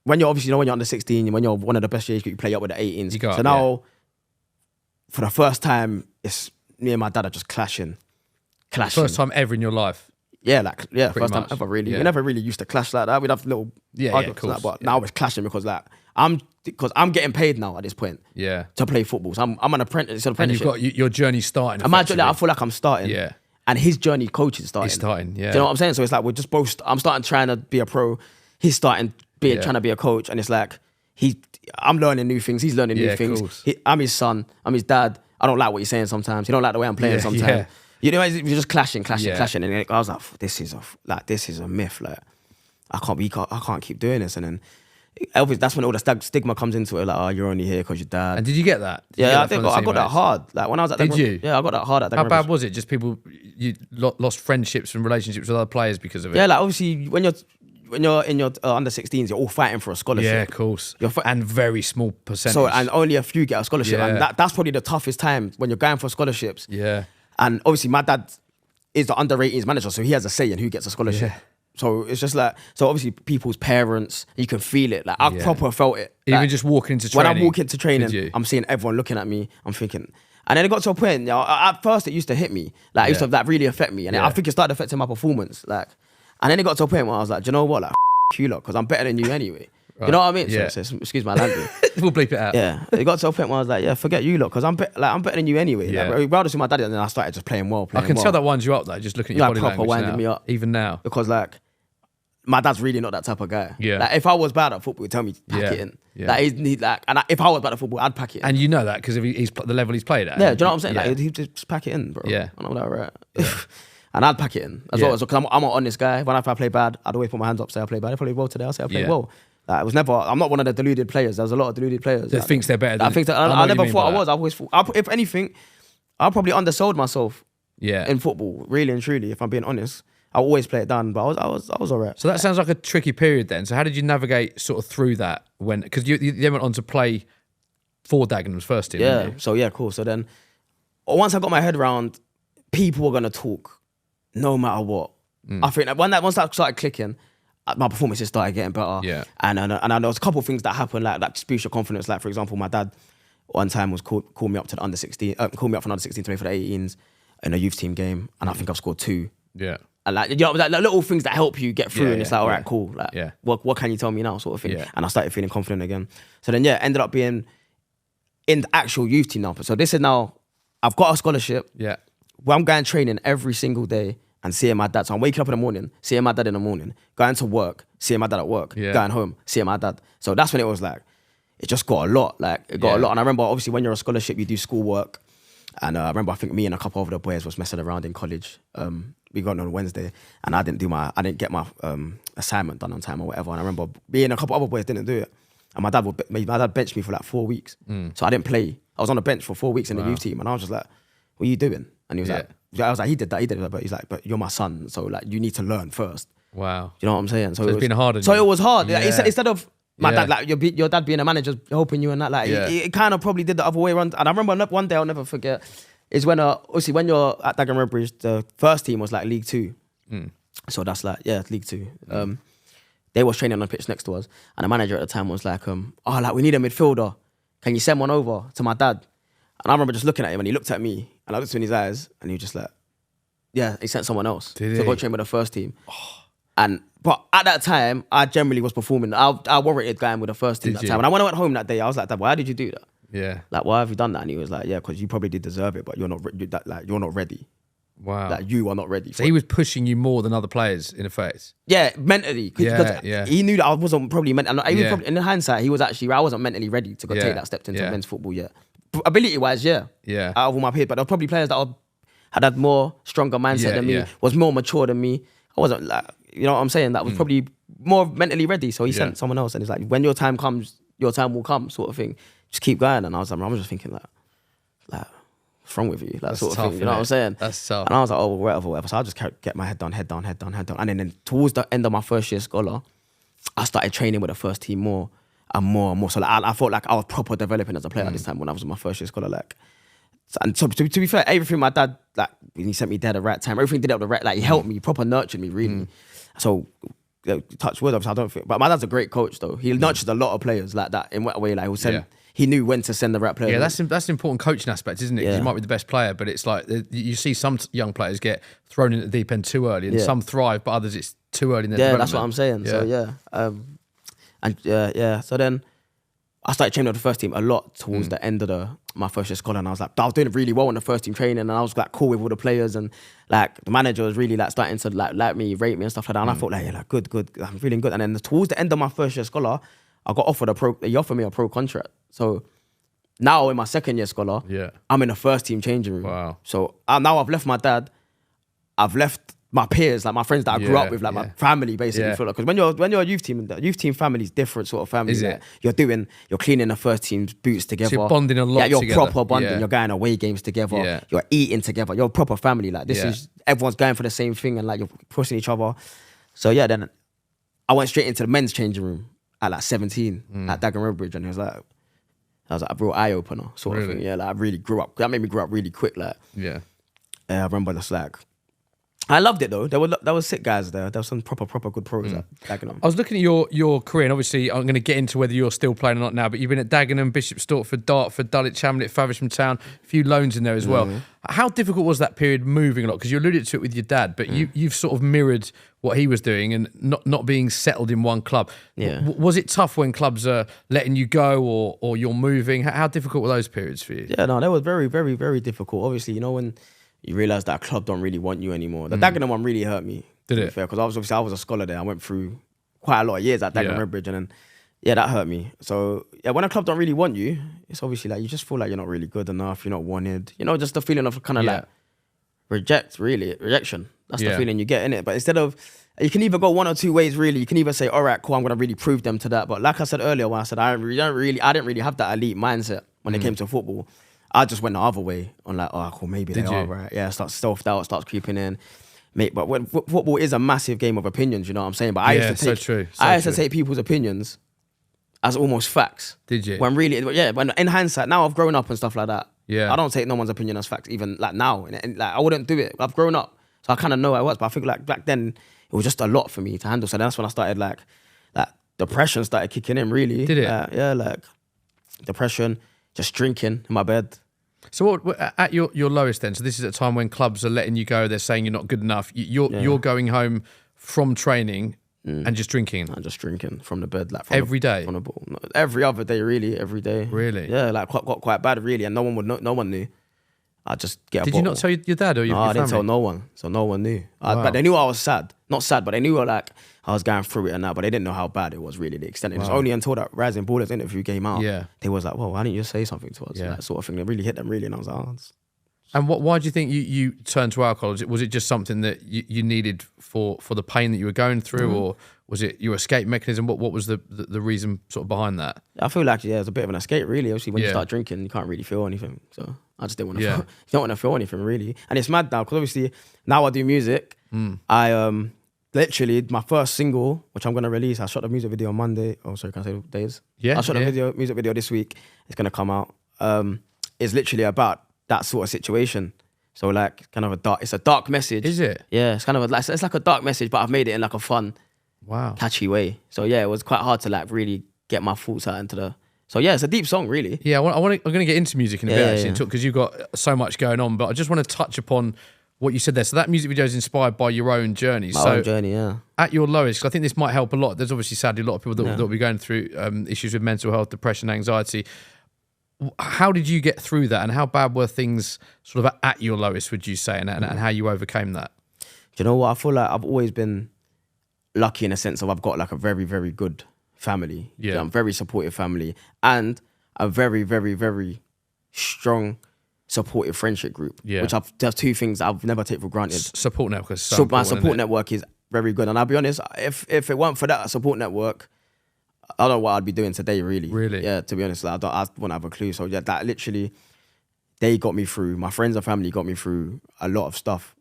when you're under 16, when you're one of the best age group, you play up with the 18s. So now, for the first time, it's me and my dad are just clashing. First time ever in your life? Yeah, first time ever, really. Yeah. We never really used to clash like that. We'd have little arguments like that, but now it's clashing because I'm getting paid now at this point to play football. So I'm an apprentice. It's an apprenticeship. And you've got your journey starting. Imagine that. I feel like I'm starting. Yeah. And his journey coach is starting. He's starting, yeah. Do you know what I'm saying? So it's like we're just both, I'm starting trying to be a pro. He's starting trying to be a coach. And it's like, I'm learning new things. He's learning new things. I'm his son. I'm his dad. I don't like what he's saying sometimes. He don't like the way I'm playing sometimes. Yeah. You know, you're just clashing. And I was like, this is a myth. Like, I can't keep doing this. And then obviously that's when all the stigma comes into it. Like, oh, you're only here because your dad. And did you get that? I got that hard. Like when I was at Did you? Yeah, I got that hard at that. How bad was it? Just people, you lost friendships and relationships with other players because of it? Yeah, like obviously when you're in your under 16s, you're all fighting for a scholarship. Yeah, of course. and very small percentage. So, and only a few get a scholarship. And that's probably the toughest time when you're going for scholarships. Yeah. And obviously my dad is the under 18s manager, so he has a say in who gets a scholarship. Yeah. So it's just like, so obviously people's parents, you can feel it. Like I proper felt it. Even like, just walking into training. When I walk into training, I'm seeing everyone looking at me. I'm thinking, and then it got to a point, at first it used to hit me. Like it used to like really affect me. And I think it started affecting my performance. Like, and then it got to a point where I was like, do you know what? Like, you lot, because I'm better than you anyway. Right. You know what I mean? Yeah. So, excuse my language. We'll bleep it out. Yeah. It got to a point where I was like, yeah, forget you lot, because I'm better than you anyway. Yeah. Like, regardless of my daddy, and then I started just playing well. I can tell that winds you up though, just looking at your body language winding now, me up. even now. Because like, my dad's really not that type of guy. Yeah. Like if I was bad at football, he'd tell me pack it in. Yeah. Like if I was bad at football, I'd pack it in. And you know that because he's the level he's played at. Yeah, do you know what I'm saying? Like he'd just pack it in, bro. Yeah. I know that, right? Yeah. And I'd pack it in as well. Because I'm an honest guy. When if I play bad, I'd always put my hands up, say I play bad. If I play well today, I'll say I played well. Like, it was never. I'm not one of the deluded players. There was a lot of deluded players that thinks they're better. I never thought I was. I always thought, if anything, I probably undersold myself. Yeah. In football, really and truly, if I'm being honest, I always play it down. But I was alright. So that sounds like a tricky period then. So how did you navigate sort of through that when? Because you then went on to play for Dagenham's first team. Yeah. So cool. So then, once I got my head around, people were gonna talk, no matter what. I think that once that started clicking, my performances started getting better. Yeah. And there was a couple of things that happened like that boost your confidence. Like for example, my dad one time was called me up to the under 16, called me up for under 16 to play for the 18s in a youth team game, and I think I've scored 2. Yeah. And like, you know, like little things that help you get through, and it's like, all right, cool. Like, what can you tell me now, sort of thing. Yeah. And I started feeling confident again. So then, ended up being in the actual youth team now. So this is now, I've got a scholarship. Yeah. Where I'm going training every single day and seeing my dad. So I'm waking up in the morning, seeing my dad in the morning, going to work, seeing my dad at work, going home, seeing my dad. So that's when it was like, it just got a lot. Like, it got a lot. And I remember, obviously, when you're a scholarship, you do schoolwork. And I remember, I think me and a couple of the boys was messing around in college. We got on Wednesday, and I didn't get my assignment done on time or whatever. And I remember being a couple other boys didn't do it, and my dad benched me for like 4 weeks, so I didn't play. I was on the bench for 4 weeks in the youth team, and I was just like, "What are you doing?" And he was like, "I was like, he did that, but he's like, but you're my son, so like you need to learn first." Wow, you know what I'm saying? So it's been hard. So it was hard. Yeah. Instead of my dad, like your dad being a manager, helping you and that, like it kind of probably did the other way around. And I remember one day I'll never forget. Is when obviously when you're at Dagenham Redbridge, the first team was like League 2. So that's like, League 2. They was training on the pitch next to us, and the manager at the time was like, we need a midfielder. Can you send one over to my dad? And I remember just looking at him, and he looked at me, and I looked in his eyes, and he was just like, yeah, he sent someone else to go train with the first team. But at that time, I generally was performing. I warranted going with the first team that time. And when I went home that day, I was like, Dad, why did you do that? Yeah. Like, why have you done that? And he was like, yeah, because you probably did deserve it, but you're not ready. Wow. Like, you are not ready. So he was pushing you more than other players, in effect. Yeah, mentally. Yeah. He knew that I wasn't probably mentally. In hindsight, he was actually, I wasn't mentally ready to go take that step into men's football yet. Ability-wise, yeah. Out of all my peers, but there were probably players that had more stronger mindset than me, was more mature than me. I wasn't like, you know what I'm saying? That was probably more mentally ready. So he sent someone else, and it's like, when your time comes, your time will come, sort of thing. Just keep going. And I was just thinking like, what's wrong with you? Like, sort of thing. You know what I'm saying? That's tough. And I was like, oh, whatever. So I just get my head down. And then towards the end of my first year scholar, I started training with the first team more and more. So like, I felt like I was proper developing as a player at this time when I was in my first year scholar. Like, and so to be fair, everything my dad, like, he sent me there at the right time. Everything did it at the right, like, he helped me, proper nurtured me, really. So, touch wood, obviously, I don't think, but my dad's a great coach, though. He nurtured a lot of players like that, in what way, like, he knew when to send the right players. Yeah, that's an important coaching aspect, isn't it? Because you might be the best player, but it's like, you see some young players get thrown into the deep end too early, and some thrive, but others it's too early in their development. That's what I'm saying. So, so then I started training with the first team a lot towards the end of my first year scholar, and I was doing really well in the first team training, and I was like cool with all the players, and like the manager was really like starting to like me, rate me and stuff like that. And I thought like good, I'm feeling good. And then towards the end of my first year scholar, I got offered he offered me a pro contract. So now in my second year scholar, I'm in the first team changing room. Wow. So now I've left my dad, I've left my peers, like my friends that I grew up with, like my family, basically. Because when you're a youth team, the youth team family is different sort of family. Is it? Like, you're cleaning the first team's boots together. So you're bonding a lot together. together. You're proper bonding. You're going away games together. Yeah. You're eating together. You're a proper family. Like, this is, everyone's going for the same thing, and like, you're pushing each other. So then I went straight into the men's changing room at like 17 at Dagenham Redbridge, and it was like a real eye opener sort of thing. Yeah, like, I really grew up. That made me grow up really quick. Like, I remember just like, I loved it though. There were sick guys there. There was some proper good pros at Dagenham. I was looking at your career, and obviously I'm going to get into whether you're still playing or not now, but you've been at Dagenham, Bishop Stortford, Dartford, Dulwich, Hamlet, Faversham Town, a few loans in there as well. How difficult was that period moving a lot? Because you alluded to it with your dad, but you've sort of mirrored what he was doing and not being settled in one club. Was it tough when clubs are letting you go or you're moving? How difficult were those periods for you? Yeah, no, that was very, very, very difficult. Obviously, you know, when you realise that a club don't really want you anymore. The Dagenham one really hurt me. Did it? Because I was a scholar there. I went through quite a lot of years at Dagenham Redbridge, and then that hurt me. So when a club don't really want you, it's obviously like you just feel like you're not really good enough. You're not wanted. You know, just the feeling of kind of like rejection. That's the feeling you get in it. But instead of, you can either go one or two ways. Really, you can either say, all right, cool, I'm gonna really prove them to that. But like I said earlier, when I said I didn't really have that elite mindset when it came to football. I just went the other way on like, oh, cool, maybe they are, right? Yeah, self-doubt starts creeping in. Mate, but when football is a massive game of opinions, you know what I'm saying? But I used to take people's opinions as almost facts. Did you? When really, when in hindsight, now I've grown up and stuff like that. Yeah. I don't take no one's opinion as facts, even like now. And like, I wouldn't do it. I've grown up, so I kind of know how it works. But I think like back then, it was just a lot for me to handle. So that's when I started like depression started kicking in, really. Did it? Like depression, just drinking in my bed. So at your lowest then? So this is at a time when clubs are letting you go. They're saying you're not good enough. You're going home from training and just drinking. And just drinking from the bed, like every day. From the ball. Every other day, really. Every day. Really? Yeah, like quite bad, really, and no one would know. No one knew. I just get a Did bottle. you not tell your dad or your family? I didn't tell no one, so no one knew. Wow. But they knew I was sad. Not sad, but they knew like I was going through it and that, but they didn't know how bad it was really, the extent. It was only until that Rising Ballers interview came out, they was like, well, why didn't you just say something to us? That sort of thing. It really hit them, really, and I was like, oh, And why do you think you turned to alcohol? Was it just something that you needed for the pain that you were going through, or was it your escape mechanism? What was the reason sort of behind that? I feel like it's a bit of an escape, really. Obviously, when you start drinking, you can't really feel anything. So I just didn't want to. You don't want to feel anything, really. And it's mad now because obviously now I do music. I literally my first single, which I'm gonna release. I shot the music video on Monday. Oh, sorry, can I say days? Yeah, I shot the music video this week. It's gonna come out. It's literally about that sort of situation. So like kind of it's a dark message. Is it? Yeah, it's kind of it's like a dark message, but I've made it in like a fun, catchy way. So yeah, it was quite hard to like really get my thoughts out into the. So yeah, it's a deep song, really. Yeah, I'm going to get into music in a bit actually, because you've got so much going on. But I just want to touch upon what you said there. So that music video is inspired by your own journey. My own journey, yeah. At your lowest, 'cause I think this might help a lot. There's obviously sadly a lot of people that will be going through issues with mental health, depression, anxiety. How did you get through that, and how bad were things sort of at your lowest, would you say, and how you overcame that? Do you know what? I feel like I've always been lucky in a sense of I've got like a very, very good family. Yeah. I'm very supportive family and a very, very, very strong supportive friendship group. Yeah. Which there's two things I've never taken for granted. Support network is so my support network is very good. And I'll be honest, if it weren't for that support network, I don't know what I'd be doing today, really. Really? Yeah, to be honest, I wouldn't have a clue. So yeah, that literally, they got me through. My friends and family got me through a lot of stuff.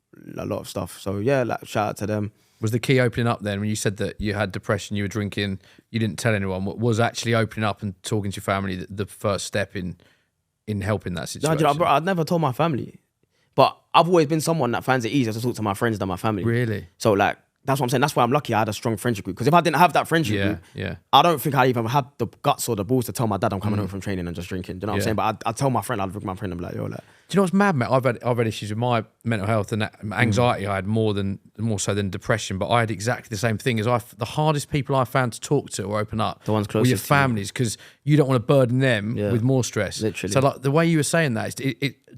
So yeah, like, shout out to them. Was the key opening up then when you said that you had depression, you were drinking, you didn't tell anyone? Was actually opening up and talking to your family the first step in helping that situation? No, bro, I'd never told my family. But I've always been someone that finds it easier to talk to my friends than my family. Really? So like, that's what I'm saying. That's why I'm lucky I had a strong friendship group. Because if I didn't have that friendship group, I don't think I'd even had the guts or the balls to tell my dad I'm coming home from training and just drinking. Do you know what I'm saying? But I'd tell my friend, I'd look at my friend and be like, yo, like. Do you know what's mad, mate? I've had issues with my mental health and anxiety. I had more so than depression, but I had exactly the same thing. The hardest people I found to talk to or open up the ones were your families, because you don't want to burden them with more stress. Literally. So like the way you were saying that,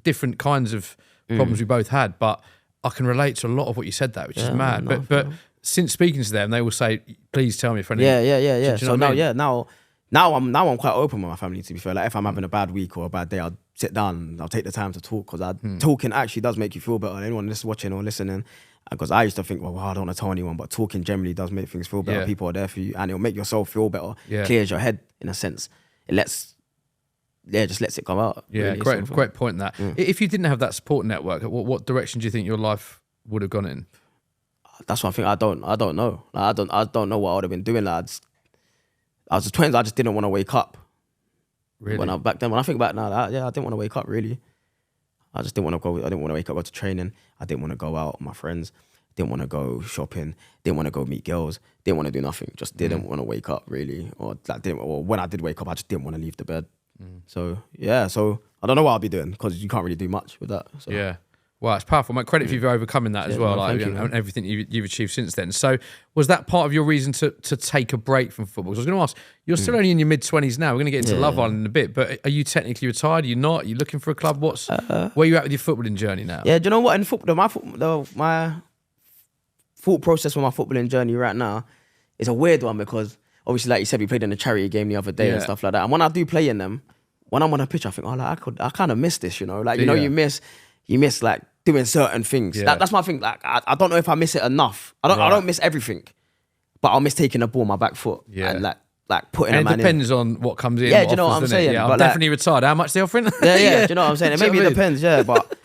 different kinds of problems we both had, but I can relate to a lot of what you said there, which is mad. But since speaking to them, they will say, "Please tell me if anything." Yeah. So now I'm quite open with my family. To be fair, like if I'm having a bad week or a bad day, I'll sit down and I'll take the time to talk, because talking actually does make you feel better. Anyone that's watching or listening, because I used to think, well, I don't want to tell anyone, but talking generally does make things feel better. Yeah. People are there for you, and it'll make yourself feel better. Yeah. Clears your head in a sense. Just lets it come out. Yeah, really, great point. That if you didn't have that support network, what direction do you think your life would have gone in? That's what I think. I don't know. Like, I don't know what I would have been doing. Like, I was just 20s. I just didn't want to wake up. Really? When I think back now, I didn't want to wake up. Really, I just didn't want to go. I didn't want to wake up, go to training. I didn't want to go out with my friends. Didn't want to go shopping. Didn't want to go meet girls. Didn't want to do nothing. Just didn't want to wake up, really. Or when I did wake up, I just didn't want to leave the bed. So yeah. So I don't know what I'll be doing, because you can't really do much with that. So. Yeah. Well, it's powerful, mate. Credit for you overcoming that as well, and everything you've achieved since then. So, was that part of your reason to take a break from football? 'Cause I was going to ask, you're still only in your mid-20s now. We're going to get into Love Island in a bit, but are you technically retired? Are you not? Are you looking for a club? Where are you at with your footballing journey now? Yeah, do you know what? In football, my thought process with my footballing journey right now is a weird one, because obviously, like you said, we played in a charity game the other day and stuff like that. And when I do play in them, when I'm on a pitch, I think, I kind of miss this, you know? Like, you miss like doing certain things. Yeah. That's my thing. Like, I don't know if I miss it enough. I don't miss everything, but I'll miss taking the ball on my back foot and like putting a man in. It depends on what comes in. Yeah, do you know what I'm saying? Yeah, I'm definitely retired. How much they offering? Yeah, do you know what I'm saying? Maybe it depends, but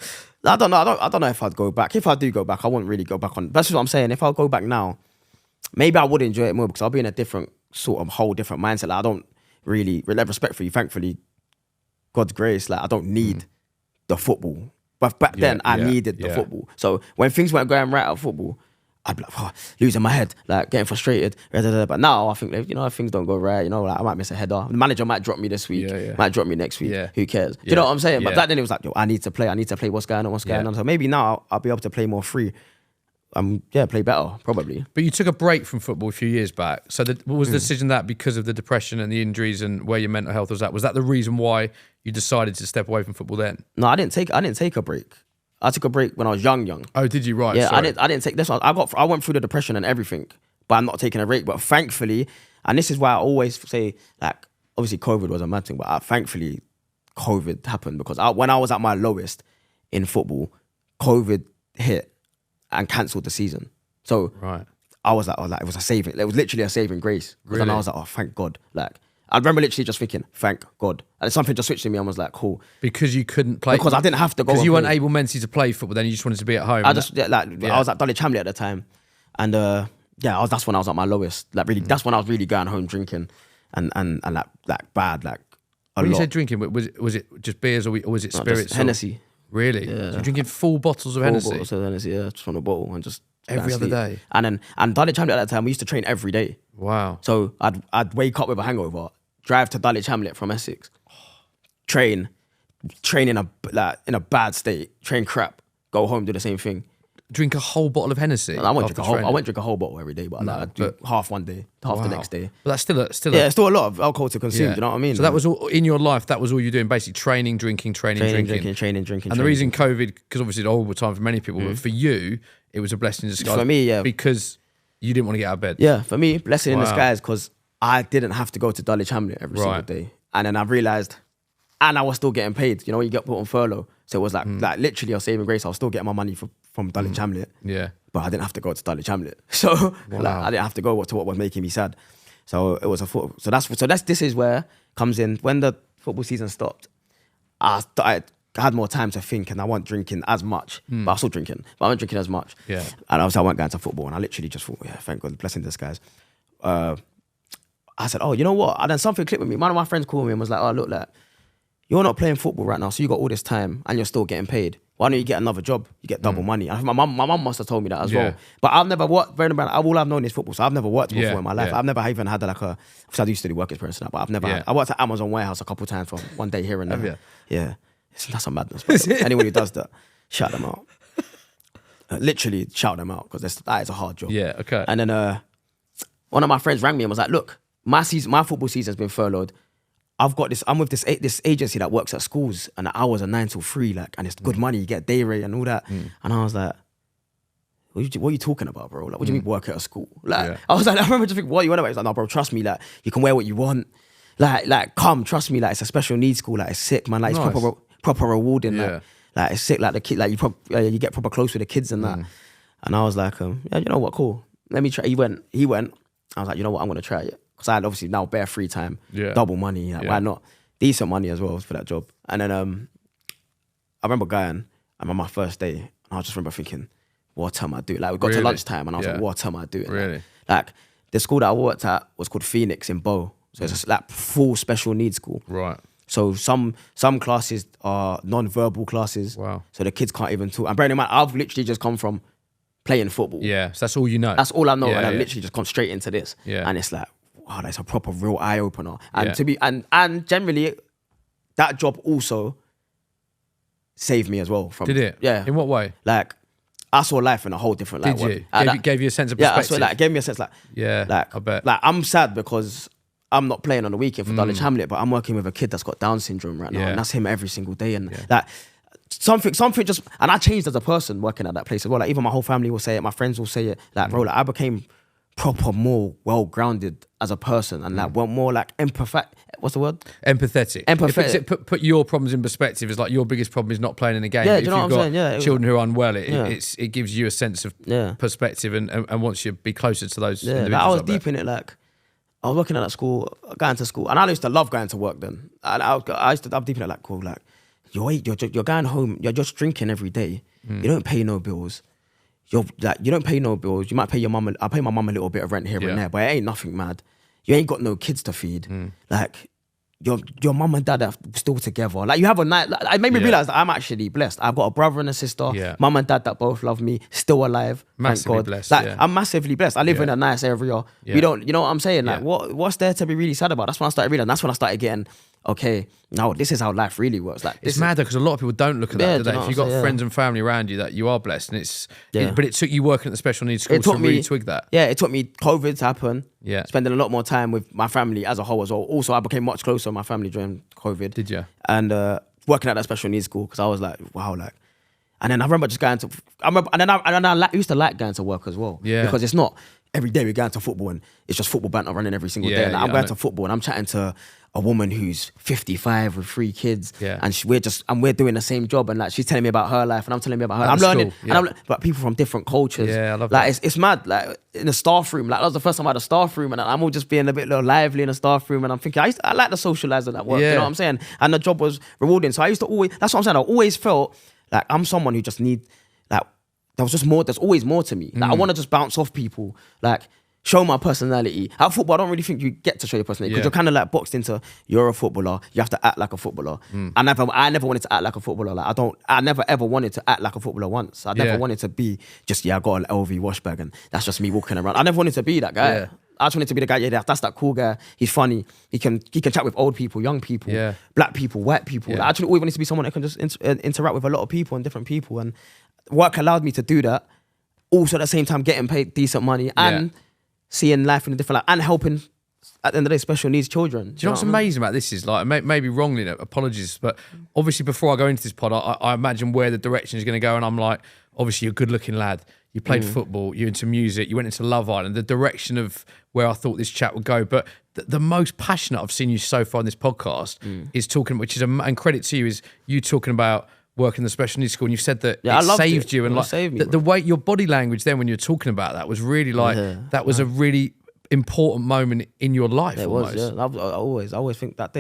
I don't know. I don't know if I'd go back. If I do go back, I wouldn't really go back on. That's what I'm saying. If I go back now, maybe I would enjoy it more, because I'll be in a different sort of whole different mindset. Like, I don't really, respectfully, thankfully, God's grace, like I don't need the football. But back then I needed the football. So when things weren't going right at football, I'd be like, oh, losing my head, like getting frustrated. But now I think, if things don't go right, like I might miss a header. The manager might drop me this week, might drop me next week. Who cares? Do you know what I'm saying? But back then it was like, yo, I need to play. What's going on? So maybe now I'll be able to play more free. Play better, probably. But you took a break from football a few years back. So was the decision that because of the depression and the injuries and where your mental health was at? Was that the reason why you decided to step away from football then? No, I didn't take a break. I took a break when I was young. Oh, did you? Right. Yeah, sorry. I didn't take this one. I went through the depression and everything, but I'm not taking a break. But thankfully, and this is why I always say, like, obviously COVID was a mad thing, but thankfully COVID happened because when I was at my lowest in football, COVID hit and cancelled the season. So I was like, it was a saving. It was literally a saving grace. Because then I was like, oh, thank God. Like, I remember literally just thinking, thank God. And something just switched to me and was like, cool. Because you couldn't play. Because I didn't have to go. Because you weren't able mentally to play football, then you just wanted to be at home. I was at Dulwich Hamlet at the time. And that's when I was at my lowest. Like really, that's when I was really going home drinking and like bad, like a lot. When you said drinking, was it just beers or was it spirits? Just Hennessy. Really? Yeah. So you're drinking full bottles of Hennessy? Full bottles of Hennessy, yeah, just from the bottle and just every other day. And Dulwich Hamlet at that time, we used to train every day. Wow. So I'd wake up with a hangover, drive to Dulwich Hamlet from Essex, train in a bad state, train crap, go home, do the same thing. Drink a whole bottle of Hennessy? I won't drink a whole bottle every day, but I'd do half one day, half the next day. But that's still it's still a lot of alcohol to consume. Do you know what I mean? So that was all in your life. That was all you're doing, basically training, drinking. Training. And the reason COVID, because obviously it's a horrible time for many people, but for you, it was a blessing in disguise. For me, yeah, because you didn't want to get out of bed. Yeah, for me, blessing in disguise because I didn't have to go to Dulwich Hamlet every single day, and then I realised, and I was still getting paid. You know, you get put on furlough, so it was like literally a saving grace. I was still getting my money from Dulwich Hamlet. Yeah. But I didn't have to go to Dulwich Hamlet, so I didn't have to go to what was making me sad. So it was this is where comes in when the football season stopped. I had more time to think, and I wasn't drinking as much, but I was still drinking, but I wasn't drinking as much. Yeah, and obviously I wasn't going to football, and I literally just thought, yeah, thank God, blessing this guys. I said, oh, you know what? And then something clicked with me. One of my friends called me and was like, oh, look, like, you're not playing football right now, so you got all this time, and you're still getting paid. Why don't you get another job? You get double money. I think my mum must have told me that as well. But I've never worked. All I've known is football, so I've never worked before in my life. I've never even had like a. I used to do work experience and that, but I've never. I worked at Amazon warehouse a couple of times for one day here and there. Yeah, that's a madness. Anyone who does that, shout them out. Literally shout them out because that is a hard job. Yeah, okay. And then one of my friends rang me and was like, "Look, my football season's been furloughed. I've got this. I'm with this agency that works at schools, and the hours are 9 till 3, like, and it's good money. You get day rate and all that." And I was like, "What are you talking about, bro? Like, what do you mean work at a school?" Like, I was like, I remember just thinking, "What you want about?" He's like, "No, bro, trust me. Like, you can wear what you want. Like, come, trust me. Like, it's a special needs school. Like, it's sick, man. Like, it's proper rewarding. Like, it's sick. Like the kid, like you get proper close with the kids and that." And I was like, "Yeah, you know what? Cool. Let me try." He went. I was like, "You know what? I'm gonna try it." Because I had obviously now bare free time, double money, like, why not? Decent money as well for that job. And then I remember going, I'm on my first day, and I just remember thinking, what am I doing? Like, we got to lunchtime, and I was like, what am I doing? Really? Like, the school that I worked at was called Phoenix in Bow. So it's a like full special needs school. Right. So some classes are non-verbal classes. Wow. So the kids can't even talk. And bearing in mind, I've literally just come from playing football. Yeah, so that's all you know. That's all I know, and I literally just come straight into this. Yeah. And it's like, wow, that's a proper real eye opener. And and generally, that job also saved me as well. Did it? Yeah. In what way? Like, I saw life in a whole different light. Did you? Gave you a sense of perspective. Yeah, it gave me a sense like, I bet. Like, I'm sad because I'm not playing on the weekend for Dulwich Hamlet, but I'm working with a kid that's got Down syndrome right now, and that's him every single day. And like, something just, and I changed as a person working at that place as well. Like, even my whole family will say it, my friends will say it. Like, bro, like, I became proper more well-grounded as a person, and like more like what's the word? Empathetic. Put your problems in perspective. It's like your biggest problem is not playing in a game. Yeah, do you know what I'm saying? Yeah, children who are unwell, it gives you a sense of perspective and wants you to be closer to those individuals. Like, I was deep in it. Like, I was working at that school, going to school, and I used to love going to work then. And I'm deep in it. Like, cool, like, you're going home, you're just drinking every day. You don't pay no bills. You don't pay no bills. You might pay your mum. I pay my mum a little bit of rent here and there, but it ain't nothing mad. You ain't got no kids to feed. Like, your mum and dad are still together. Like you have a night. Like, it made me realize that I'm actually blessed. I've got a brother and a sister. Yeah. Mum and dad that both love me, still alive. Massively thank God. blessed. Like Yeah. I'm massively blessed. I live in a nice area. Yeah. We don't. You know what I'm saying? Like Yeah. what's there to be really sad about? That's when I started realizing. That's when I started getting. Okay, now this is how life really works. Like It's mad though, because a lot of people don't look at that. Yeah, Do do they? you know If what you've I'm got saying? friends and family around you, that you are blessed, and Yeah. but it took you working at the special needs school It to took really me twig that. Yeah, it took me COVID to happen. Yeah. Spending a lot more time with my family as a whole as well. Also, I became much closer with my family during COVID. Did you? And working at that special needs school because I was like, wow, like. And then I remember just going to. I used to like going to work as well. Yeah. Because it's not every day we're going to football and it's just football banter running every single day. Like, I'm going to football and I'm chatting to a woman who's 55 with 3 kids. Yeah. And we're doing the same job, and like she's telling me about her life and I'm telling me about her. I'm learning, but people from different cultures. Yeah, I love like that. it's mad. Like in the staff room, like that was the first time I had a staff room, and I'm all just being a bit little lively in the staff room, and I'm thinking I like the socialising at work. You know what I'm saying? And the job was rewarding. So I used to always. That's what I'm saying. I always felt like I'm someone who just need like there was just more. There's always more to me. Like I want to just bounce off people. Like. Show my personality. At football, I don't really think you get to show your personality because you're kind of like boxed into. You're a footballer. You have to act like a footballer. I never wanted to act like a footballer. Like I never ever wanted to act like a footballer once. I never wanted to be just I got an LV wash bag and that's just me walking around. I never wanted to be that guy. Yeah. I just wanted to be the guy. Yeah, that's that cool guy. He's funny. He can chat with old people, young people, black people, white people. Yeah. Like, I actually always wanted to be someone that can just interact with a lot of people and different people. And work allowed me to do that. Also at the same time getting paid decent money and. Seeing life in a different light and helping at the end of the day special needs children. Do you know what's amazing about this is like maybe wrongly, apologies, but obviously before I go into this pod, I imagine where the direction is going to go, and I'm like, obviously you're a good-looking lad. You played football. You're into music. You went into Love Island. The direction of where I thought this chat would go, but the most passionate I've seen you so far in this podcast is talking, which is and credit to you, is you talking about. Working in the special needs school, and you said that it saved you, and like the way your body language then when you were talking about that was really like that was a really important moment in your life. It almost. was, yeah. I always think that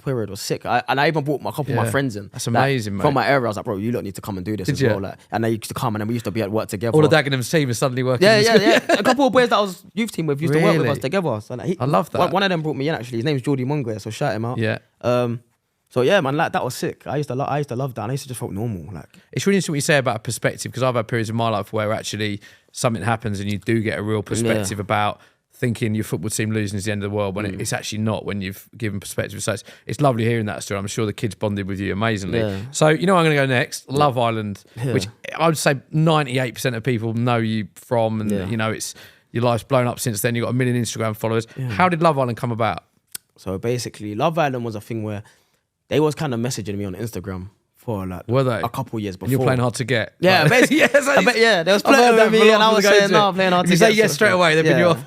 period was sick. And I even brought a couple of my friends in. That's amazing, mate. From my area, I was like, bro, you lot need to come and do this as well. Like, and they used to come, and then we used to be at work together. All the Dagenham's team is suddenly working. Yeah. A couple of boys that I was youth team with used to work with us together. So like, I love that. One of them brought me in actually. His name's Geordie Munguia, so shout him out. Yeah. So yeah, man, like that was sick. I used to love that. And I used to just felt normal. Like it's really interesting what you say about perspective, because I've had periods in my life where actually something happens and you do get a real perspective about thinking your football team losing is the end of the world when it's actually not, when you've given perspective. So it's lovely hearing that story. I'm sure the kids bonded with you amazingly. Yeah. So you know where I'm going to go next? Love Island, which I would say 98% of people know you from, and you know it's your life's blown up since then. You've got 1 million Instagram followers. How did Love Island come about? So basically, Love Island was a thing where they was kind of messaging me on Instagram for like a couple years before. And you're playing hard to get. Yeah, basically. They was flirting with me and I was saying, no, I'm playing hard to get. You say yes straight away, they've been you off.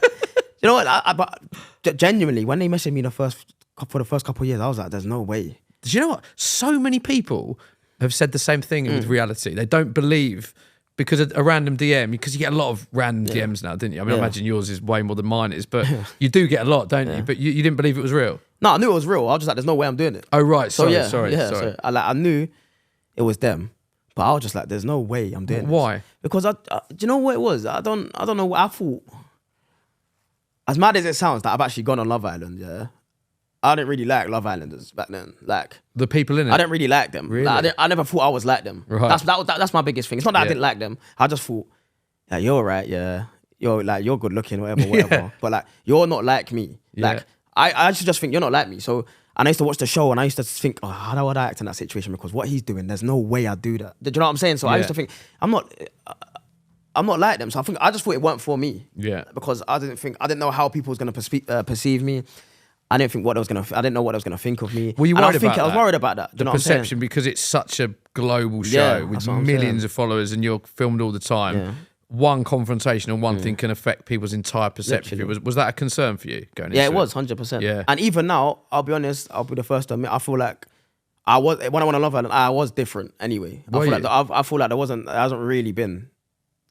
You know what? But genuinely, when they messaged me for the first couple of years, I was like, there's no way. Do you know what? So many people have said the same thing with reality. They don't believe because of a random DM, because you get a lot of random DMs now, didn't you? I mean, I imagine yours is way more than mine is, but you do get a lot, don't you? But you didn't believe it was real. No, I knew it was real. I was just like, there's no way I'm doing it. Oh, right. Sorry. So I knew it was them, but I was just like, there's no way I'm doing it. Why? Because do you know what it was? I don't know what I thought. As mad as it sounds, that I've actually gone on Love Island, yeah. I didn't really like Love Islanders back then. Like the people in it? I didn't really like them. Really? Like, I never thought I was like them. Right. That's my biggest thing. It's not that I didn't like them. I just thought, yeah, you're right, yeah. You're good looking, whatever. But like, you're not like me. Like, I actually just think you're not like me. So, and I used to watch the show and I used to think, oh, how would I act in that situation? Because what he's doing, there's no way I'd do that. Do you know what I'm saying? So I used to think, I'm not like them. So I just thought it weren't for me. Yeah. Because I didn't know how people was going to perceive me. I didn't know what they was going to think of me. Were you worried about that? I was worried about that. Do you know perception, what I'm saying? because it's such a global show with millions of followers and you're filmed all the time. Yeah. One confrontation and one thing can affect people's entire perception. Was that a concern for you going into it? Yeah, it was 100%. Yeah. And even now, I'll be honest, I'll be the first to admit, I feel like when I went on Love Island, I was different anyway. I feel like there hasn't really been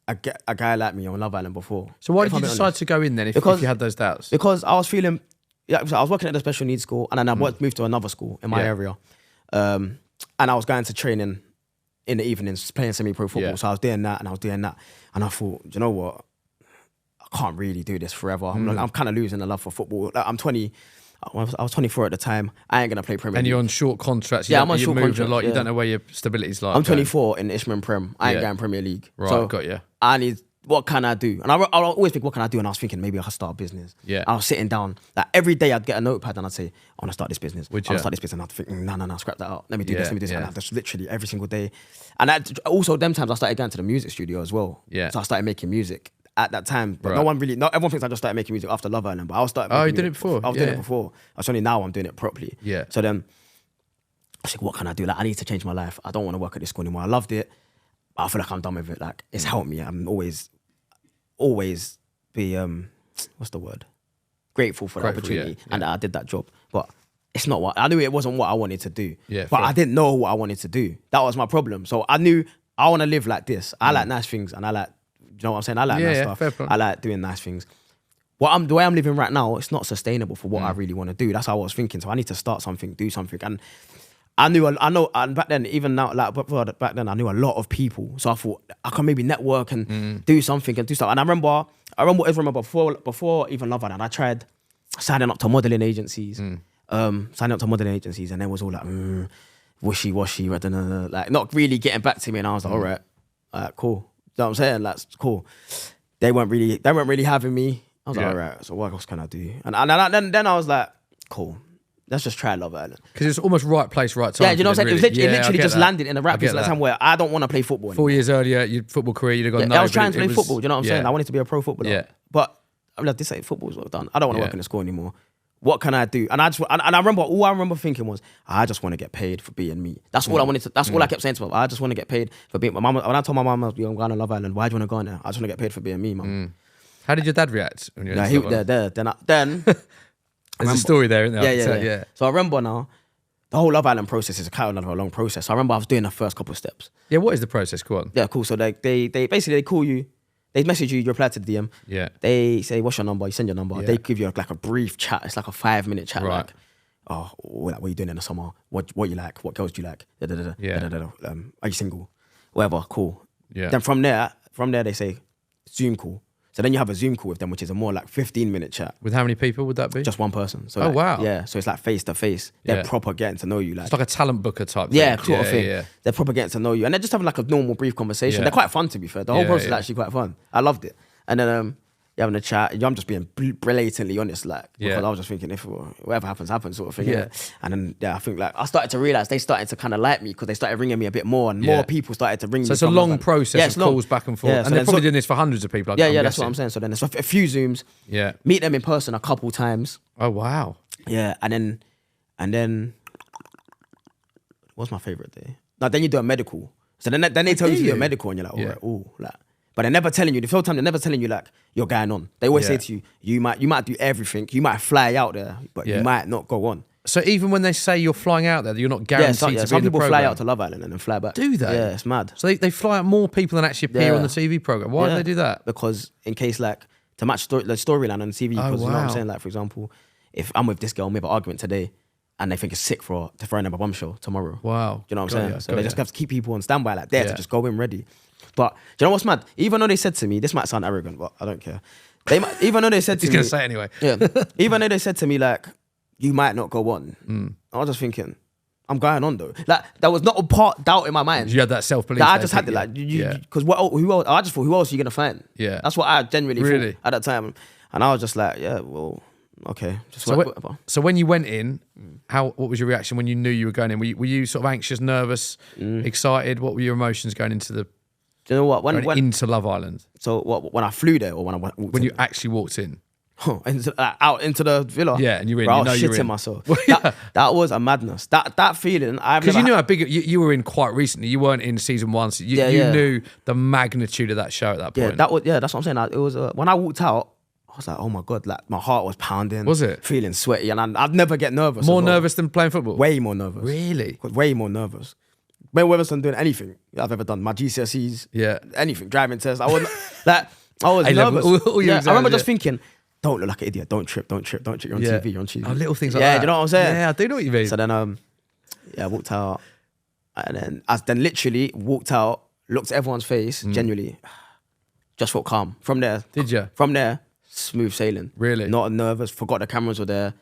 a guy like me on Love Island before. So why did you decide to go in then if you had those doubts? Because I was feeling, I was working at the special needs school and then I moved to another school in my area. And I was going to training in the evenings, playing semi-pro football. Yeah. So I was doing that. And I thought, you know what? I can't really do this forever. I'm kind of losing the love for football. Like, I'm 20. I was 24 at the time. I ain't gonna play Premier And League. you're on short contracts. I'm on short moving contracts. a lot. Yeah. You don't know where your stability's like. I'm 24 in Ishman Prem. I ain't going Premier League. Right, so got you. I need. What can I do? And I'll always think, what can I do? And I was thinking, maybe I could start a business. Yeah. I was sitting down. Like every day I'd get a notepad and I'd say, I want to start this business. Would I want you? to start this business. And I'd think, no, scrap that out. Let me do Yeah, this, let me do this. yeah. And that's literally every single day. And also them times I started going to the music studio as well. Yeah. So I started making music at that time. But Right. not everyone thinks I just started making music after Love Island. But I was starting. Oh, making you did music it before? I was doing Yeah. it before. It's only now I'm doing it properly. Yeah. So then I was like, what can I do? Like I need to change my life. I don't want to work at this school anymore. I loved it. But I feel like I'm done with it. Like it's helped me. I'm always be what's the word? Grateful for the opportunity and that I did that job. But it's not what I knew. It wasn't what I wanted to do. Yeah, but fair. I didn't know what I wanted to do. That was my problem. So I knew I want to live like this. I like nice things, and I like, you know what I'm saying? I like nice fair stuff. point. I like doing nice things. The way I'm living right now, it's not sustainable for what I really want to do. That's how I was thinking. So I need to start something, do something, and and back then, even now, like back then, I knew a lot of people. So I thought I can maybe network and do something and do stuff. And I remember before even Love Island, I tried signing up to modeling agencies, and then was all like wishy-washy, like not really getting back to me. And I was like, all right, cool. You know what I'm saying? That's cool. They weren't really having me. I was like, all right, so what else can I do? And then I was like, cool. Let's just try Love Island. Because it's almost right place, right time. Yeah, you know what I'm saying? Really. It literally just landed in the right I get place at the time where I don't want to play football anymore. 4 years earlier, your football career, you'd have gone. No, I was trying to but play football. You know what I'm saying? I wanted to be a pro footballer. Yeah. But I'm like, this ain't football's well done. I don't want to work in the school anymore. What can I do? And I remember all I remember thinking was, I just want to get paid for being me. That's all I wanted to. That's all I kept saying to myself. I just want to get paid for being. My mum, when I told my mum, I'm going to Love Island. Why do you want to go on there? I just want to get paid for being me, mum. How did your dad react when you were He there. Then There's a story there, isn't there? Yeah. So I remember now, the whole Love Island process is kind of a long process. So I remember I was doing the first couple of steps. Yeah, what is the process? Go on. Yeah, cool. So they basically call you, they message you, you reply to the DM. Yeah. They say, what's your number? You send your number. Yeah. They give you like a brief chat. It's like a 5-minute chat. Right. Like, what are you doing in the summer? What you like? What girls do you like? Yeah. Are you single? Whatever. Cool. Yeah. Then from there they say Zoom call. So then you have a Zoom call with them, which is a more like 15-minute chat. With how many people would that be? Just one person. So Oh, like, wow. Yeah. So it's like face to face. They're Yeah. proper getting to know you. Like It's like a talent booker type yeah, thing. sort of thing. Yeah. They're proper getting to know you, and they're just having like a normal, brief conversation. Yeah. They're quite fun, to be fair. The whole Yeah, process yeah. is actually quite fun. I loved it. And then you're having a chat. I'm just being blatantly honest, like because Yeah. I was just thinking, if whatever happens, sort of thing. Yeah. Yeah. And then I think like I started to realize they started to kind of like me because they started ringing me a bit more, and more people started to ring me. So it's a from long Love Island. process Yeah, of it's long. calls back and forth. Yeah, And so they're then probably doing this for hundreds of people. Yeah, I'm that's what guessing. I'm saying. So then there's a few Zooms. Yeah. Meet them in person a couple times. Oh, wow. Yeah, and then what's my favorite day? No, then you do a medical. So then they tell you to do a medical, and you're like, all right, ooh, like. But they're never telling you. The whole time they're never telling you like you're going on. They always say to you, you might do everything. You might fly out there, but you might not go on. So even when they say you're flying out there, you're not guaranteed to be some in the people program. fly out to Love Island and then fly back. Do they? Yeah, it's mad. So they fly out more people than actually appear Yeah. on the TV program. Why do they do that? Because in case like to match the storyline on TV. Because you know what I'm wow. saying. Like for example, if I'm with this girl, we have an argument today, and they think it's sick to throw in a bombshell tomorrow. Wow. Do you know what Got I'm saying? ya, So got they ya. just have to keep people on standby like there Yeah. to just go in ready. But do you know what's mad? Even though they said to me, this might sound arrogant, but I don't care. Even though they said to He's me, going to say it anyway. yeah. Even though they said to me like, you might not go on. I was just thinking, I'm going on though. Like that was not a doubt in my mind. You had that self-belief. That I there, just had it didn't like, you? because who else? I just thought, who else are you gonna find? Yeah. That's what I genuinely Really? thought at that time, and I was just like, yeah, well, okay, just So, whatever. so when you went in, what was your reaction when you knew you were going in? Were you sort of anxious, nervous, excited? What were your emotions going into the Do you know what? into Love Island When I flew there, or when I walked when you actually walked in? out into the villa, Yeah, and you're in. Bro, You I know was you're shitting in. myself. Well, yeah. That was a madness. That feeling, Because you knew how big you were in quite recently. You weren't in season one. So you knew the magnitude of that show at that point. That's what I'm saying. It was when I walked out, I was like, oh my god, like my heart was pounding. Was it? Feeling sweaty, and I'd never get nervous. More as well. nervous than playing football? Way more nervous. Really? Way more nervous. Way nervous than doing anything I've ever done. My GCSEs, Yeah. anything, driving tests. I was like, I was A-level, nervous. all your I remember exams, just thinking, don't look like an idiot. Don't trip. You're on TV. You're on TV. Oh, little things like yeah, that. do you know what I'm saying? Yeah, I do know what you mean. So then, I walked out, and then I literally walked out, looked at everyone's face, genuinely, just felt calm. From there, Did you? From there, smooth sailing. Really? Not nervous. Forgot the cameras were there.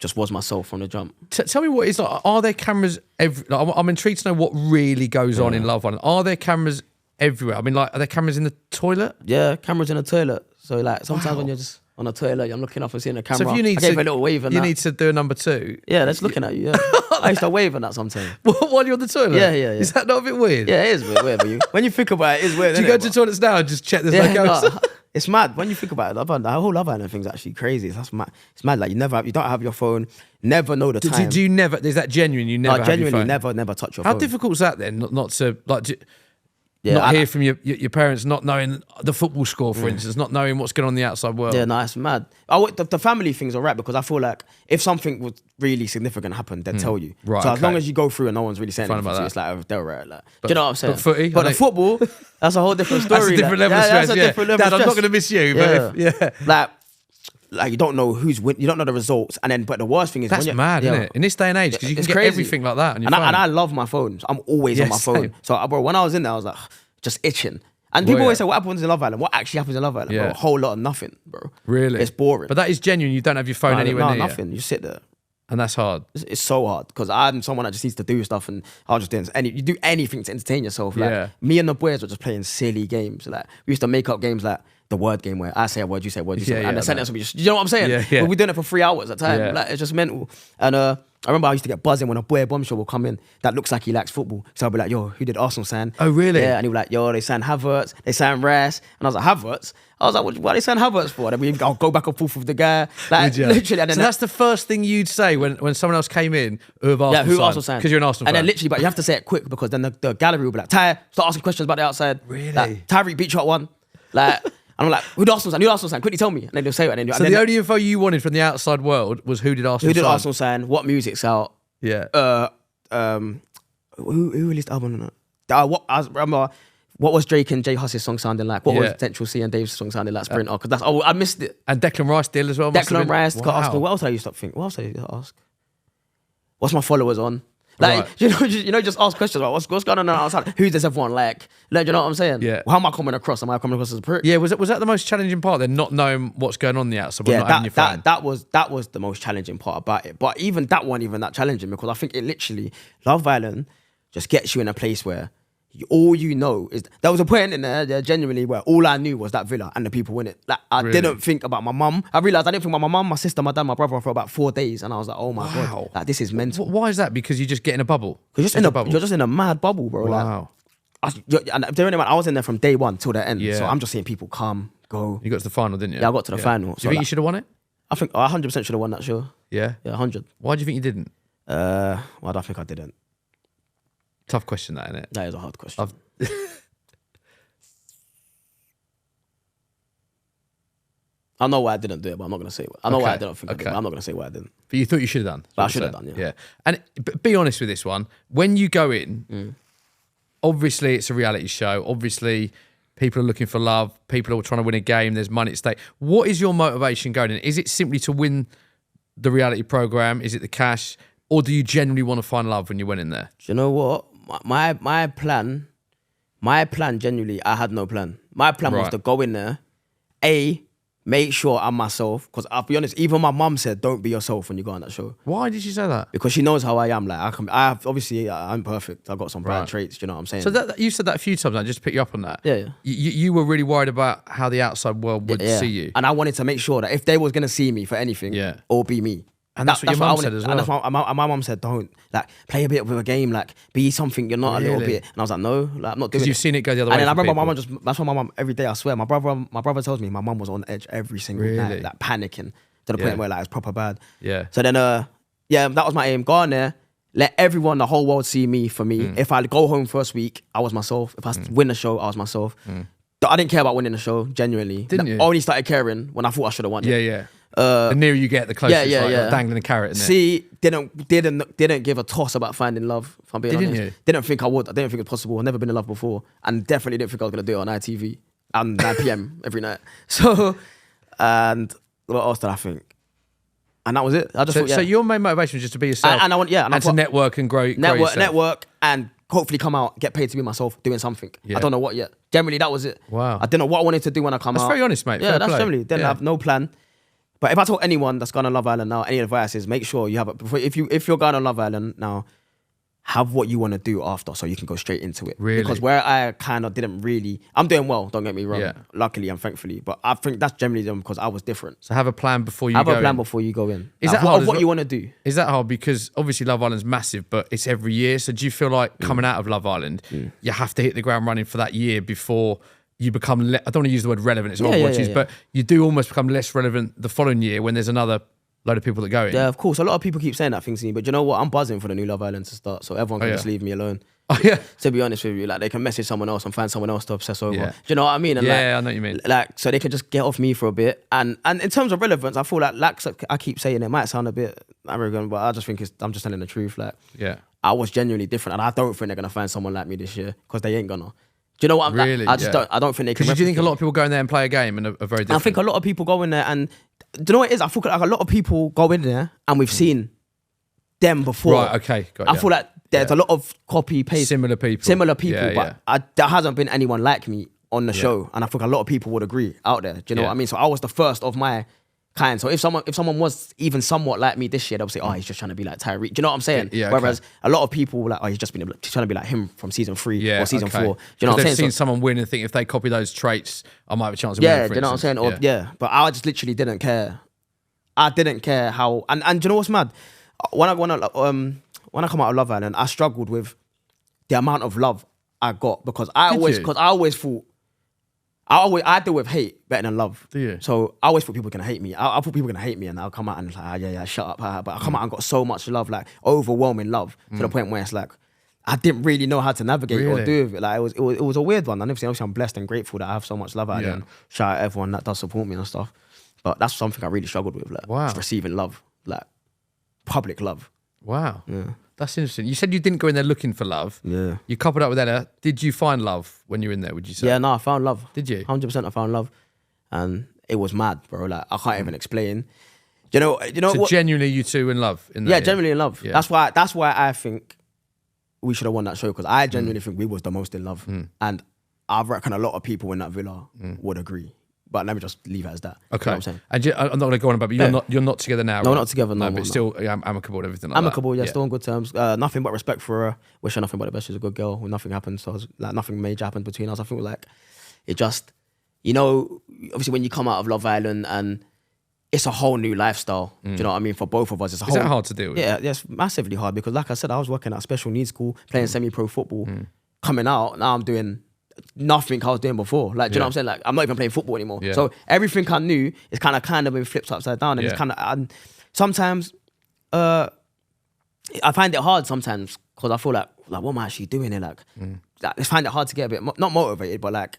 just was myself from the jump. Tell me what it's like. Are there cameras I'm intrigued to know what really goes on in Love Island. Are there cameras everywhere? I mean, like, are there cameras in the toilet? Yeah, cameras in the toilet. So like sometimes when you're just on the toilet, I'm looking up and seeing the camera. So if you need I gave a little wave and you need to do a number 2. Yeah, that's looking at you. Yeah, I used to wave and that sometimes. While you're on the toilet? Yeah. Is that not a bit weird? Yeah, it is a bit weird. But when you think about it, it's weird. Do you go to toilets now and just check there's no ghosts? No, it's mad when you think about it. The whole Love Island thing's actually crazy. That's mad. It's mad. Like you don't have your phone. Never know the time. Do you never? Is that genuine? You never? No, genuinely never touch your phone. How difficult is that then? Not to like. Yeah, not hear from your parents, not knowing the football score, for instance, not knowing what's going on in the outside world. Yeah, no, it's mad. The family thing's all right because I feel like if something was really significant happened, they'd tell you. Right, so as long as you go through and no one's really saying anything to you, it's like, oh, they're right. Like, do you know what I'm saying? But footy, but the football, that's a whole different story. That's a different level of stress. That's a different level of stress. Dad, I'm not going to miss you. But like you don't know who's win, you don't know the results, and then but the worst thing is that's mad, isn't it? In this day and age, because you can get everything like that on your phone. And I love my phone. So I'm always on my phone. Same. So bro, when I was in there, I was like just itching. And people always say, what happens in Love Island? What actually happens in Love Island? Bro, a whole lot of nothing, bro. Really? It's boring. But that is genuine. You don't have your phone anywhere near nothing. You sit there. And that's hard. It's so hard because I'm someone that just needs to do stuff and I'll just you do anything to entertain yourself. Like me and the boys were just playing silly games. Like we used to make up games like the word game where I say a word, you say a word, you say and the sentence will be just, you know what I'm saying? But we're doing it for 3 hours at a time. Like it's just mental. And I remember I used to get buzzing when a boy bombshell will come in that looks like he likes football. So I'll be like, yo, who did Arsenal sign? Oh, really? Yeah, and he'll be like, yo, they signed Havertz, they signed Rice. And I was like, Havertz? I was like, what are they signed Havertz for? And then I'll go back and forth with the guy. Like, literally. And then so that's the first thing you'd say when someone else came in who have Arsenal who Arsenal signed? Because you're an Arsenal fan. And then literally, but you have to say it quick because then the gallery will be like, Ty, start asking questions about the outside. Really? Like, Tyrique beat you at one. Like, and I'm like, who did Arsenal sign? Who did Arsenal sign? Quickly tell me. And then they'll say it. And then, so the only info you wanted from the outside world was who did Arsenal sign? Who did Arsenal sign? What music's out? Yeah. Who released the album on that? I remember what was Drake and Jay Huss's song sounding like? What was Central C and Dave's song sounding like? Sprinter, because I missed it. And Declan Rice deal as well. Declan Rice. Wow. What else did I used to think? What else did I used to ask? What's my followers on? Like just ask questions about what's going on outside. Who does everyone like? Like, you know what I'm saying? Yeah. How am I coming across? Am I coming across as a prick? Yeah. Was that the most challenging part? Then not knowing what's going on the outside. Not having your phone? that was the most challenging part about it. But even that wasn't even that challenging because I think it literally Love Island just gets you in a place where all you know is there was a point in there genuinely where all I knew was that villa and the people in it. Like I didn't think about my mum. I realized I didn't think about my mum, my sister, my dad, my brother for about 4 days, and I was like, oh my god, like this is mental. Why is that? Because you just get in a bubble. You're just in a mad bubble, bro. Wow. Like, I was in there from day one till the end, so I'm just seeing people come, go. You got to the final, didn't you? Yeah, I got to the final. Do you think you should have won it? I think I 100% should have won that show. Yeah? Yeah, 100. Why do you think you didn't? Well, I don't think I didn't. Tough question, that, isn't it? That is a hard question. I know why I didn't do it, but I'm not going to say it. I know why I didn't think I did, but I'm not going to say why I didn't. But you thought you should have done. But I should have done, yeah. And be honest with this one. When you go in, obviously it's a reality show. Obviously people are looking for love. People are trying to win a game. There's money at stake. What is your motivation going in? Is it simply to win the reality program? Is it the cash? Or do you genuinely want to find love when you went in there? Do you know what? My plan genuinely, I had no plan. My plan was to go in there, make sure I'm myself. Because I'll be honest, even my mum said, don't be yourself when you go on that show. Why did she say that? Because she knows how I am. Like I'm perfect. I've got some bad traits. Do you know what I'm saying? So you said that a few times. I just to pick you up on that. Yeah. You were really worried about how the outside world would see you, and I wanted to make sure that if they was gonna see me for anything, or be me. And that's what your mum said as well. And that's my mum said, don't play a bit of a game, be something you're not a little bit. And I was like, no, I'm not doing it. Because you've seen it go the other way. And then I remember my mum that's why my mum every day, I swear, my brother tells me my mum was on edge every single night, panicking to the point where it's proper bad. Yeah. So then that was my aim. Go on there, let everyone, the whole world see me for me. If I go home first week, I was myself. If I win the show, I was myself. I didn't care about winning the show, genuinely. Didn't you? I only started caring when I thought I should have won it. Yeah. The nearer you get, the closer it's like dangling a carrot in there. See, didn't give a toss about finding love, if I'm being honest. You? Didn't think I would. I didn't think it was possible. I've never been in love before. And definitely didn't think I was going to do it on ITV and 9 p.m. every night. So, and what else did I think? And that was it. I just thought, So your main motivation was just to be yourself. And I want, and to network and grow yourself. Network and hopefully come out, get paid to be myself, doing something. I don't know what yet. Generally, that was it. Wow. I didn't know what I wanted to do when I come out. That's very honest, mate. Yeah, Fair that's play. generally. Didn't have no plan. But if I told anyone that's gone on Love Island now, any advice is make sure you have if you're going on Love Island now, have what you want to do after so you can go straight into it. Really? Because where I kind of didn't really, I'm doing well, don't get me wrong, Yeah. luckily and thankfully, but I think that's generally them because I was different. So have a plan before you Have go a plan in. before you go in. Is Like, that hard of as what well? you want to do? Is that hard? Because obviously Love Island's massive, but it's every year. So do you feel like coming out of Love Island, you have to hit the ground running for that year before you become, I don't want to use the word relevant, it's hard Yeah, to use, but you do almost become less relevant the following year when there's another load of people that go in. Yeah, of course. A lot of people keep saying that thing to me, but you know what? I'm buzzing for the new Love Island to start, so everyone can just leave me alone. Oh, yeah. To be honest with you, like they can message someone else and find someone else to obsess over. Yeah. Do you know what I mean? And Yeah, I know what you mean. Like, so they can just get off me for a bit. And in terms of relevance, I feel like I keep saying it might sound a bit arrogant, but I just think I'm just telling the truth. Like, Yeah. I was genuinely different, and I don't think they're gonna find someone like me this year because they ain't gonna. Do you know what I'm Really? like? I don't think they can. Because do you think a lot of people go in there and play a game and are very different? I think a lot of people go in there and do you know what it is? I feel like a lot of people go in there and we've seen them before. Right, okay. Got I you. feel like there's a lot of copy paste. Similar people. Yeah, but there hasn't been anyone like me on the show. And I think a lot of people would agree out there. Do you know what I mean? So I was the first of my kind. So if someone was even somewhat like me this year, they'll say, oh, he's just trying to be like Tyrique. Do you know what I'm saying? Yeah, okay. Whereas a lot of people were like, oh, he's just been trying to be like him from season 3 or season 4. Do you know what I'm they've saying? seen So, someone win and think if they copy those traits, I might have a chance of winning, yeah, for do you know what I'm saying? Or, instance. yeah, but I just literally didn't care. I didn't care how, and do you know what's mad? When I come out of Love Island, I struggled with the amount of love I got because I always thought I deal with hate better than love. Do you? So I always thought people were gonna hate me. I thought people were gonna hate me, and I'll come out and it's like, yeah, shut up. But I come out and got so much love, like overwhelming love, to the point where it's like I didn't really know how to navigate or do with it. Like it was a weird one. And obviously I'm blessed and grateful that I have so much love out there. And shout out everyone that does support me and stuff. But that's something I really struggled with, like just receiving love, like public love. Wow. Yeah. That's interesting. You said you didn't go in there looking for love. Yeah. You coupled up with Ella. Did you find love when you were in there, would you say? Yeah, no, I found love. Did you? 100% I found love. And it was mad, bro. Like, I can't even explain. You know so what? Genuinely you two in love? In there, yeah, genuinely in love. Yeah. That's why I think we should have won that show, because I genuinely think we was the most in love. And I reckon a lot of people in that villa would agree. But let me just leave it as that. Okay. You know what I'm saying? And I'm not going to go on about it, but you're not together now, No, right? not together, no, but no. still amicable and everything like Amicable, that. yeah, still on good terms. Nothing but respect for her. Wish her nothing but the best. She's a good girl. When nothing happened, so like nothing major happened between us. I feel like it just, obviously when you come out of Love Island and it's a whole new lifestyle. Do you know what I mean? For both of us, it's Is that hard to deal with? Yeah, it's massively hard because, like I said, I was working at a special needs school, playing semi-pro football. Coming out now, I'm doing nothing I was doing before. Like, do you know what I'm saying? Like, I'm not even playing football anymore. Yeah. So everything I knew is kind of been flipped upside down, and it's kind of. And sometimes, I find it hard sometimes because I feel like what am I actually doing here? Like, I find it hard to get a bit not motivated, but like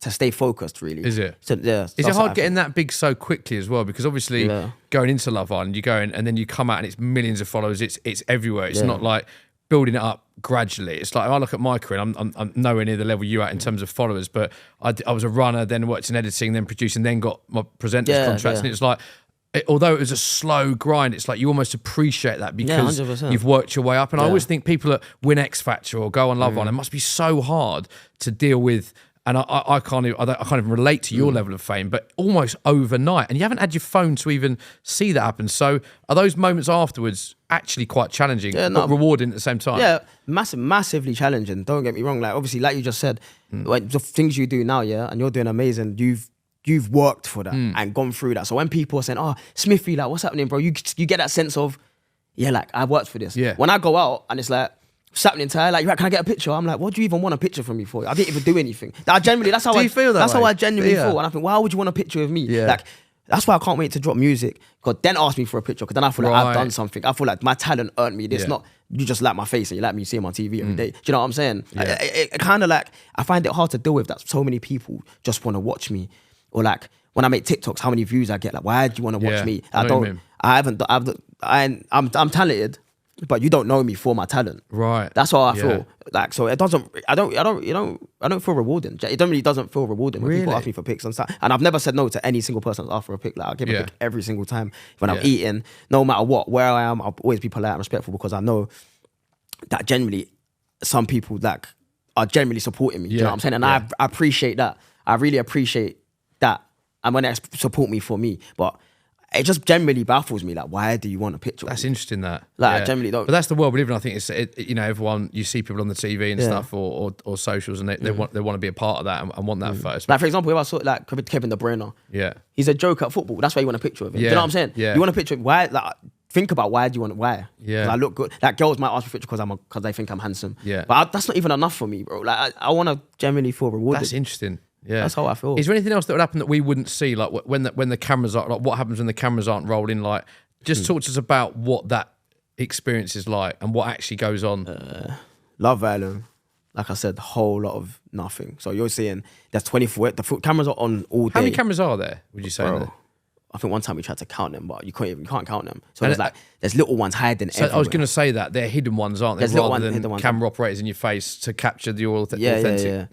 to stay focused. Really, is it? So, yeah. Is it hard getting that big so quickly as well? Because obviously going into Love Island, you go in and then you come out and it's millions of followers. It's everywhere. It's not like building it up gradually. It's like, I look at my career, I'm nowhere near the level you at in terms of followers, but I was a runner, then worked in editing, then producing, then got my presenters contracts, and it's like, although it was a slow grind, it's like you almost appreciate that because 100%. you've worked your way up. And I always think people that win X Factor or go on Love Island, it must be so hard to deal with. And I can't even relate to your level of fame, but almost overnight. And you haven't had your phone to even see that happen. So are those moments afterwards actually quite challenging, but rewarding at the same time? Yeah, massively challenging. Don't get me wrong. Like, obviously, like you just said, like, the things you do now, and you're doing amazing. You've worked for that and gone through that. So when people are saying, "Oh, Smithy, like, what's happening, bro?" You get that sense of, like, I worked for this. Yeah. When I go out and it's like, what's happening, Ty? Like, can I get a picture? I'm like, what do you even want a picture from me for? I didn't even do anything. That's how Do you feel that That's way? how I genuinely Yeah. feel. And I think, why would you want a picture of me? Yeah. Like, that's why I can't wait to drop music. Because then ask me for a picture. Because then I feel like I've done something. I feel like my talent earned me this. Not you just like my face and you like me seeing my TV every day. Do you know what I'm saying? Yeah. It kind of like, I find it hard to deal with that so many people just want to watch me. Or like, when I make TikToks, how many views I get. Like, why do you want to watch me? I'm talented, but you don't know me for my talent. Right. That's how I feel. Like, so it doesn't. I don't feel rewarding. It really doesn't feel rewarding when people ask me for pics and stuff. And I've never said no to any single person that's asked for a pic. Like, I give a pic every single time when I'm eating, no matter where I am. I'll always be polite and respectful because I know that generally some people like are generally supporting me. Do you know what I'm saying? And I appreciate that. I really appreciate that. And when they support me for me, but it just generally baffles me. Like, why do you want a picture? That's interesting. That I generally don't. But that's the world we live in. I think it's everyone, you see people on the TV and stuff or socials, and they want to be a part of that and want that first. Like for example, if I saw like Kevin De Bruyne, he's a joke at football. That's why you want a picture of him. Do you know what I'm saying? Yeah. You want a picture of why? Like, think about why do you want why? Yeah. I look good. Like girls might ask for a picture because they think I'm handsome. Yeah. But that's not even enough for me, bro. Like I want to generally feel rewarded. That's interesting. Yeah, that's how I feel. Is there anything else that would happen that we wouldn't see? Like when the cameras are, like what happens when the cameras aren't rolling? Like just talk to us about what that experience is like and what actually goes on. Love Island, like I said, a whole lot of nothing. So you're seeing there's 24. The cameras are on all day. How many cameras are there? Would you say? Bro, I think one time we tried to count them, but you can't count them. So there's little ones hiding everywhere. I was going to say that they're hidden ones, aren't they? There's rather than camera operators in your face to capture the authenticity.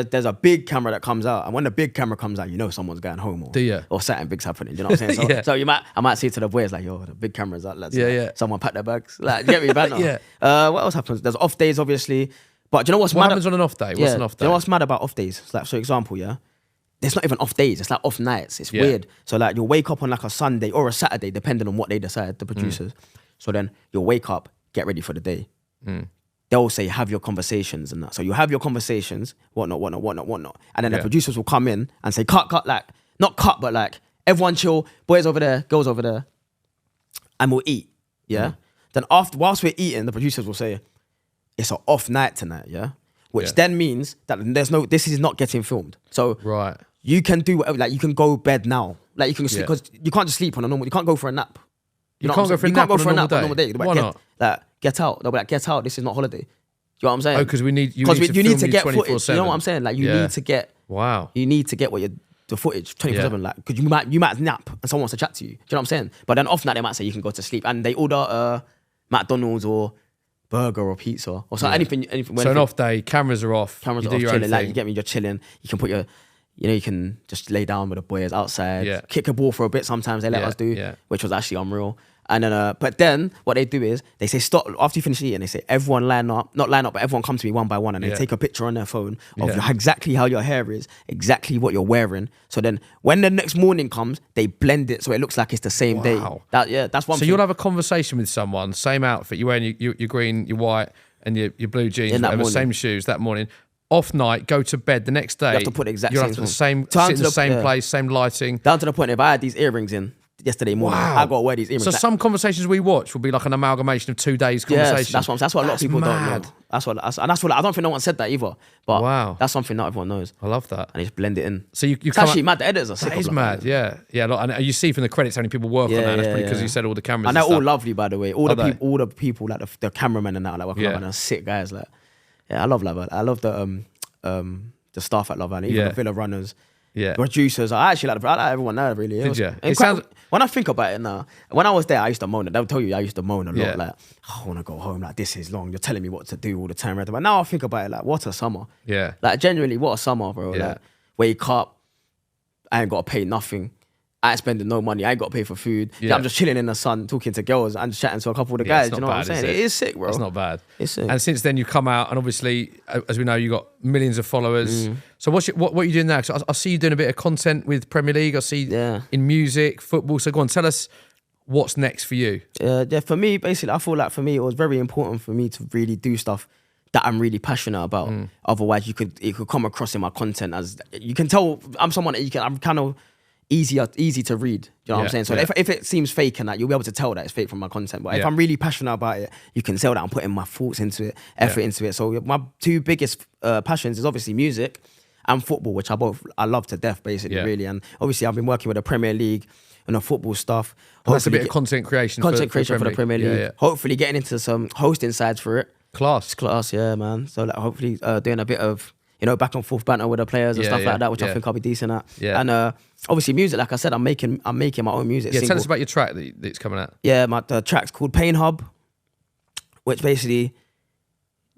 There's a big camera that comes out, and when the big camera comes out, you know someone's going home or something big's happening. Do you know what I'm saying? So I might say to the boys like, "Yo, the big camera's out. Let's someone pack their bags." Like, get me back now. What else happens? There's off days, obviously, but do you know what's what mad? Happens on an off day? What's an off day? Do you know what's mad about off days? It's like, for example, there's not even off days. It's like off nights. It's weird. So like you'll wake up on like a Sunday or a Saturday, depending on what they decide, the producers. So then you'll wake up, get ready for the day. They'll say, have your conversations and that. So you have your conversations, whatnot. And then the producers will come in and say, cut, like, not cut, but like, everyone chill, boys over there, girls over there. And we'll eat, Then whilst we're eating, the producers will say, it's an off night tonight, Which then means that this is not getting filmed. So you can do whatever, like you can go bed now. Like you can sleep, because you can't just sleep on a normal, you can't go for a nap. You can't go for a nap on a normal day? Why not? Like, get out. They'll be like, get out, this is not holiday. Do you know what I'm saying? Oh, because you need to get footage. You know what I'm saying? Like you need to get the footage 24/7. Like, because you might nap and someone wants to chat to you. Do you know what I'm saying? But then off night they might say you can go to sleep, and they order McDonald's or burger or pizza or so anything. So an off day, cameras are off. Cameras are off, chilling. Like, you get me, you're chilling. You can put you can just lay down with the boys outside, kick a ball for a bit. Sometimes they let us do, which was actually unreal. And then, but then what they do is they say stop after you finish eating. They say everyone not line up, but everyone come to me one by one, and they take a picture on their phone of exactly how your hair is, exactly what you're wearing. So then when the next morning comes, they blend it so it looks like it's the same day. That's one. So you'll have a conversation with someone, same outfit, you're wearing your green, your white, and your blue jeans, whatever, same shoes that morning. Off night, go to bed the next day. You have to put the exact same. Sit in the same place, same lighting. Down to the point if I had these earrings in yesterday morning, I got to wear these earrings. So some conversations we watch will be like an amalgamation of 2 days conversation. That's what a lot of people don't know. That's what I don't think no one said that either. But that's something not everyone knows. I love that. And they just blend it in. So it's actually mad. The editors are sick. That is mad. Yeah. And you see from the credits how many people work on that. That's probably because you said all the cameras. And they're all lovely, by the way. All the people like the cameramen and that, like working on, are sick guys. Like, I love Love Island. I love the staff at Love Island, even the Villa runners, producers. I like everyone there, really. Did you? When I think about it now, when I was there, I used to moan. They'll tell you I used to moan a lot. Like, I want to go home. Like, this is long. You're telling me what to do all the time. But now I think about it, like, what a summer. Yeah. Like, genuinely, what a summer, bro. Yeah. Like, wake up, I ain't got to pay nothing. I ain't spending no money. I ain't got to pay for food. I'm just chilling in the sun, talking to girls and chatting to a couple of the guys. You know what I'm saying? It is sick, bro. It's not bad. It's sick. And since then, you've come out, and obviously, as we know, you got millions of followers. So what are you doing now? Because I see you doing a bit of content with Premier League. I see in music, football. So go on, tell us what's next for you. For me, basically, I feel like for me, it was very important for me to really do stuff that I'm really passionate about. Otherwise, it could come across in my content as, you can tell I'm someone that I'm kind of easy to read. You know what I'm saying? So if it seems fake and that, you'll be able to tell that it's fake from my content. But if I'm really passionate about it, you can tell that I'm putting my thoughts into it, effort into it. So my two biggest passions is obviously music and football, which I love to death, basically, really. And obviously I've been working with the Premier League and the football stuff. That's a bit of content creation for the Premier League. Yeah. Hopefully getting into some hosting sides for it. Class, yeah, man. So like, hopefully doing a bit of, back and forth banter with the players and stuff like that, which I think I'll be decent at. Yeah. And obviously music, like I said, I'm making my own music. Yeah, tell us about your track that's coming out. Yeah, the track's called Pain Hub, which basically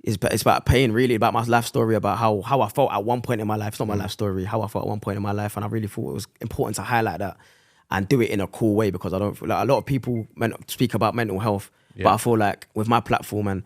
is it's about pain, really, about my life story, about how I felt at one point in my life. It's not my life story, how I felt at one point in my life, and I really thought it was important to highlight that and do it in a cool way, because I don't feel like a lot of people speak about mental health, but I feel like with my platform and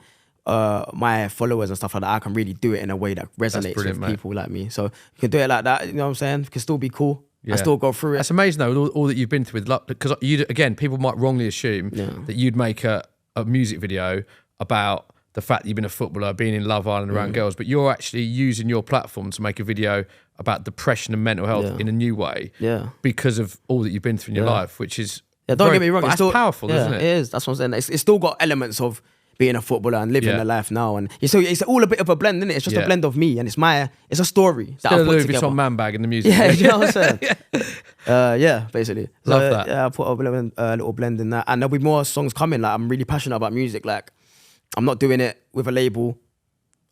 my followers and stuff like that, I can really do it in a way that resonates with people like me. So you can do it like that, you know what I'm saying? It can still be cool. I still go through it. That's amazing though, all that you've been through with, because you, again, people might wrongly assume that you'd make a music video about the fact that you've been a footballer, being in Love Island around girls, but you're actually using your platform to make a video about depression and mental health in a new way because of all that you've been through in your life, which is don't get me wrong, it's still powerful, isn't it? It is. That's what I'm saying. It's still got elements of being a footballer and living the life now, and it's all a bit of a blend, isn't it? It's just a blend of me, and it's a story that I put Louis together. Vuitton man bag in the music. Yeah, you know what I'm saying? Basically. Love that. Yeah, I put a little blend in that, and there'll be more songs coming. Like, I'm really passionate about music. Like, I'm not doing it with a label.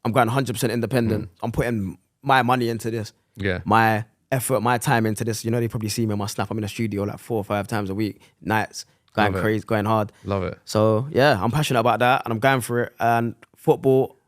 I'm going 100% independent. I'm putting my money into this. Yeah. My effort, my time into this. You know, they probably see me on my Snap. I'm in the studio like 4 or 5 times a week, nights, going crazy, going hard. Love it. So yeah, I'm passionate about that, and I'm going for it. And football,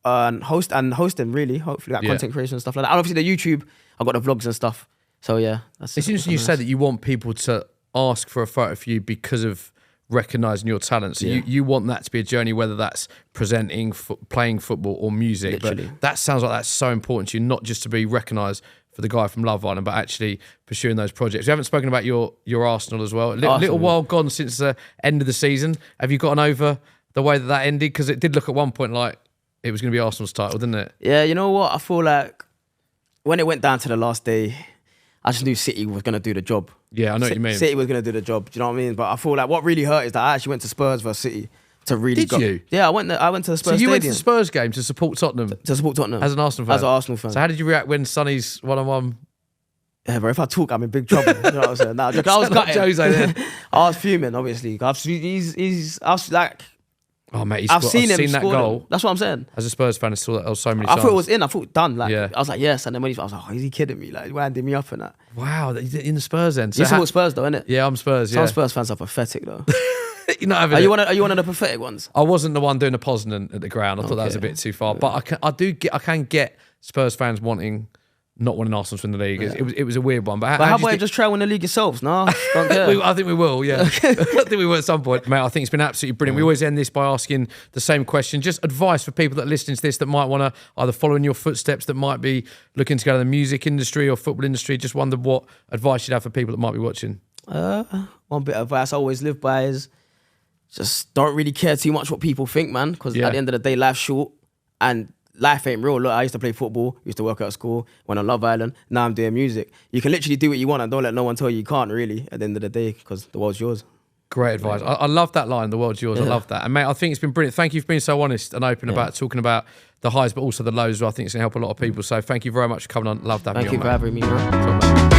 and hosting really, hopefully, like content creation and stuff like that. And obviously the YouTube, I've got the vlogs and stuff. So yeah, it's interesting you said that you want people to ask for a photo for you because of recognising your talent. So you want that to be a journey, whether that's presenting, playing football or music. Literally. But that sounds like that's so important to you, not just to be recognised for the guy from Love Island, but actually pursuing those projects. We haven't spoken about your Arsenal as well. Little while gone since the end of the season. Have you gotten over the way that ended? Because it did look at one point like it was going to be Arsenal's title, didn't it? Yeah, you know what? I feel like when it went down to the last day, I just knew City was going to do the job. Yeah, I know what you mean. City was going to do the job. Do you know what I mean? But I feel like what really hurt is that I actually went to Spurs versus City to really Did you? Yeah, I went to the Spurs So you stadium. went to the Spurs game to support Tottenham? To support Tottenham. As an Arsenal fan? As an Arsenal fan. So how did you react when Sonny's one-on-one? Yeah, bro, if I talk, I'm in big trouble. You know what I'm saying? Nah, I was gutted. Jose then. I was fuming, obviously. I was like... Oh, mate, I've seen him that score goal. them. That's what I'm saying. As a Spurs fan, I saw that so many I times. thought it was in. I thought done. Like, Yeah. I was like, yes. And then when I was like, oh, is he kidding me? Like, winding me up and that. Wow, in the Spurs end. So You support Spurs though, innit? Yeah, I'm Spurs, Some yeah. Spurs fans are pathetic though. You're not having Are you one of the pathetic ones? I wasn't the one doing the Poznan at the ground. I thought that was a bit too far. But I can get Spurs fans not wanting Arsenal to win the league. It was a weird one. But how about you just try win the league yourselves? No, don't care. I think we will, yeah. I think we will at some point. Mate, I think it's been absolutely brilliant. We always end this by asking the same question. Just advice for people that are listening to this that might want to either follow in your footsteps, that might be looking to go to the music industry or football industry. Just wonder what advice you'd have for people that might be watching. One bit of advice I always live by is just don't really care too much what people think, man. Because at the end of the day, life's short and life ain't real. Look, I used to play football, used to work at school, went on Love Island. Now I'm doing music. You can literally do what you want and don't let no one tell you can't, really, at the end of the day, because the world's yours. Great advice. I love that line, the world's yours. I love that. And mate, I think it's been brilliant. Thank you for being so honest and open about talking about the highs, but also the lows. I think it's going to help a lot of people. So thank you very much for coming on. Love that. Thank you for having me, man.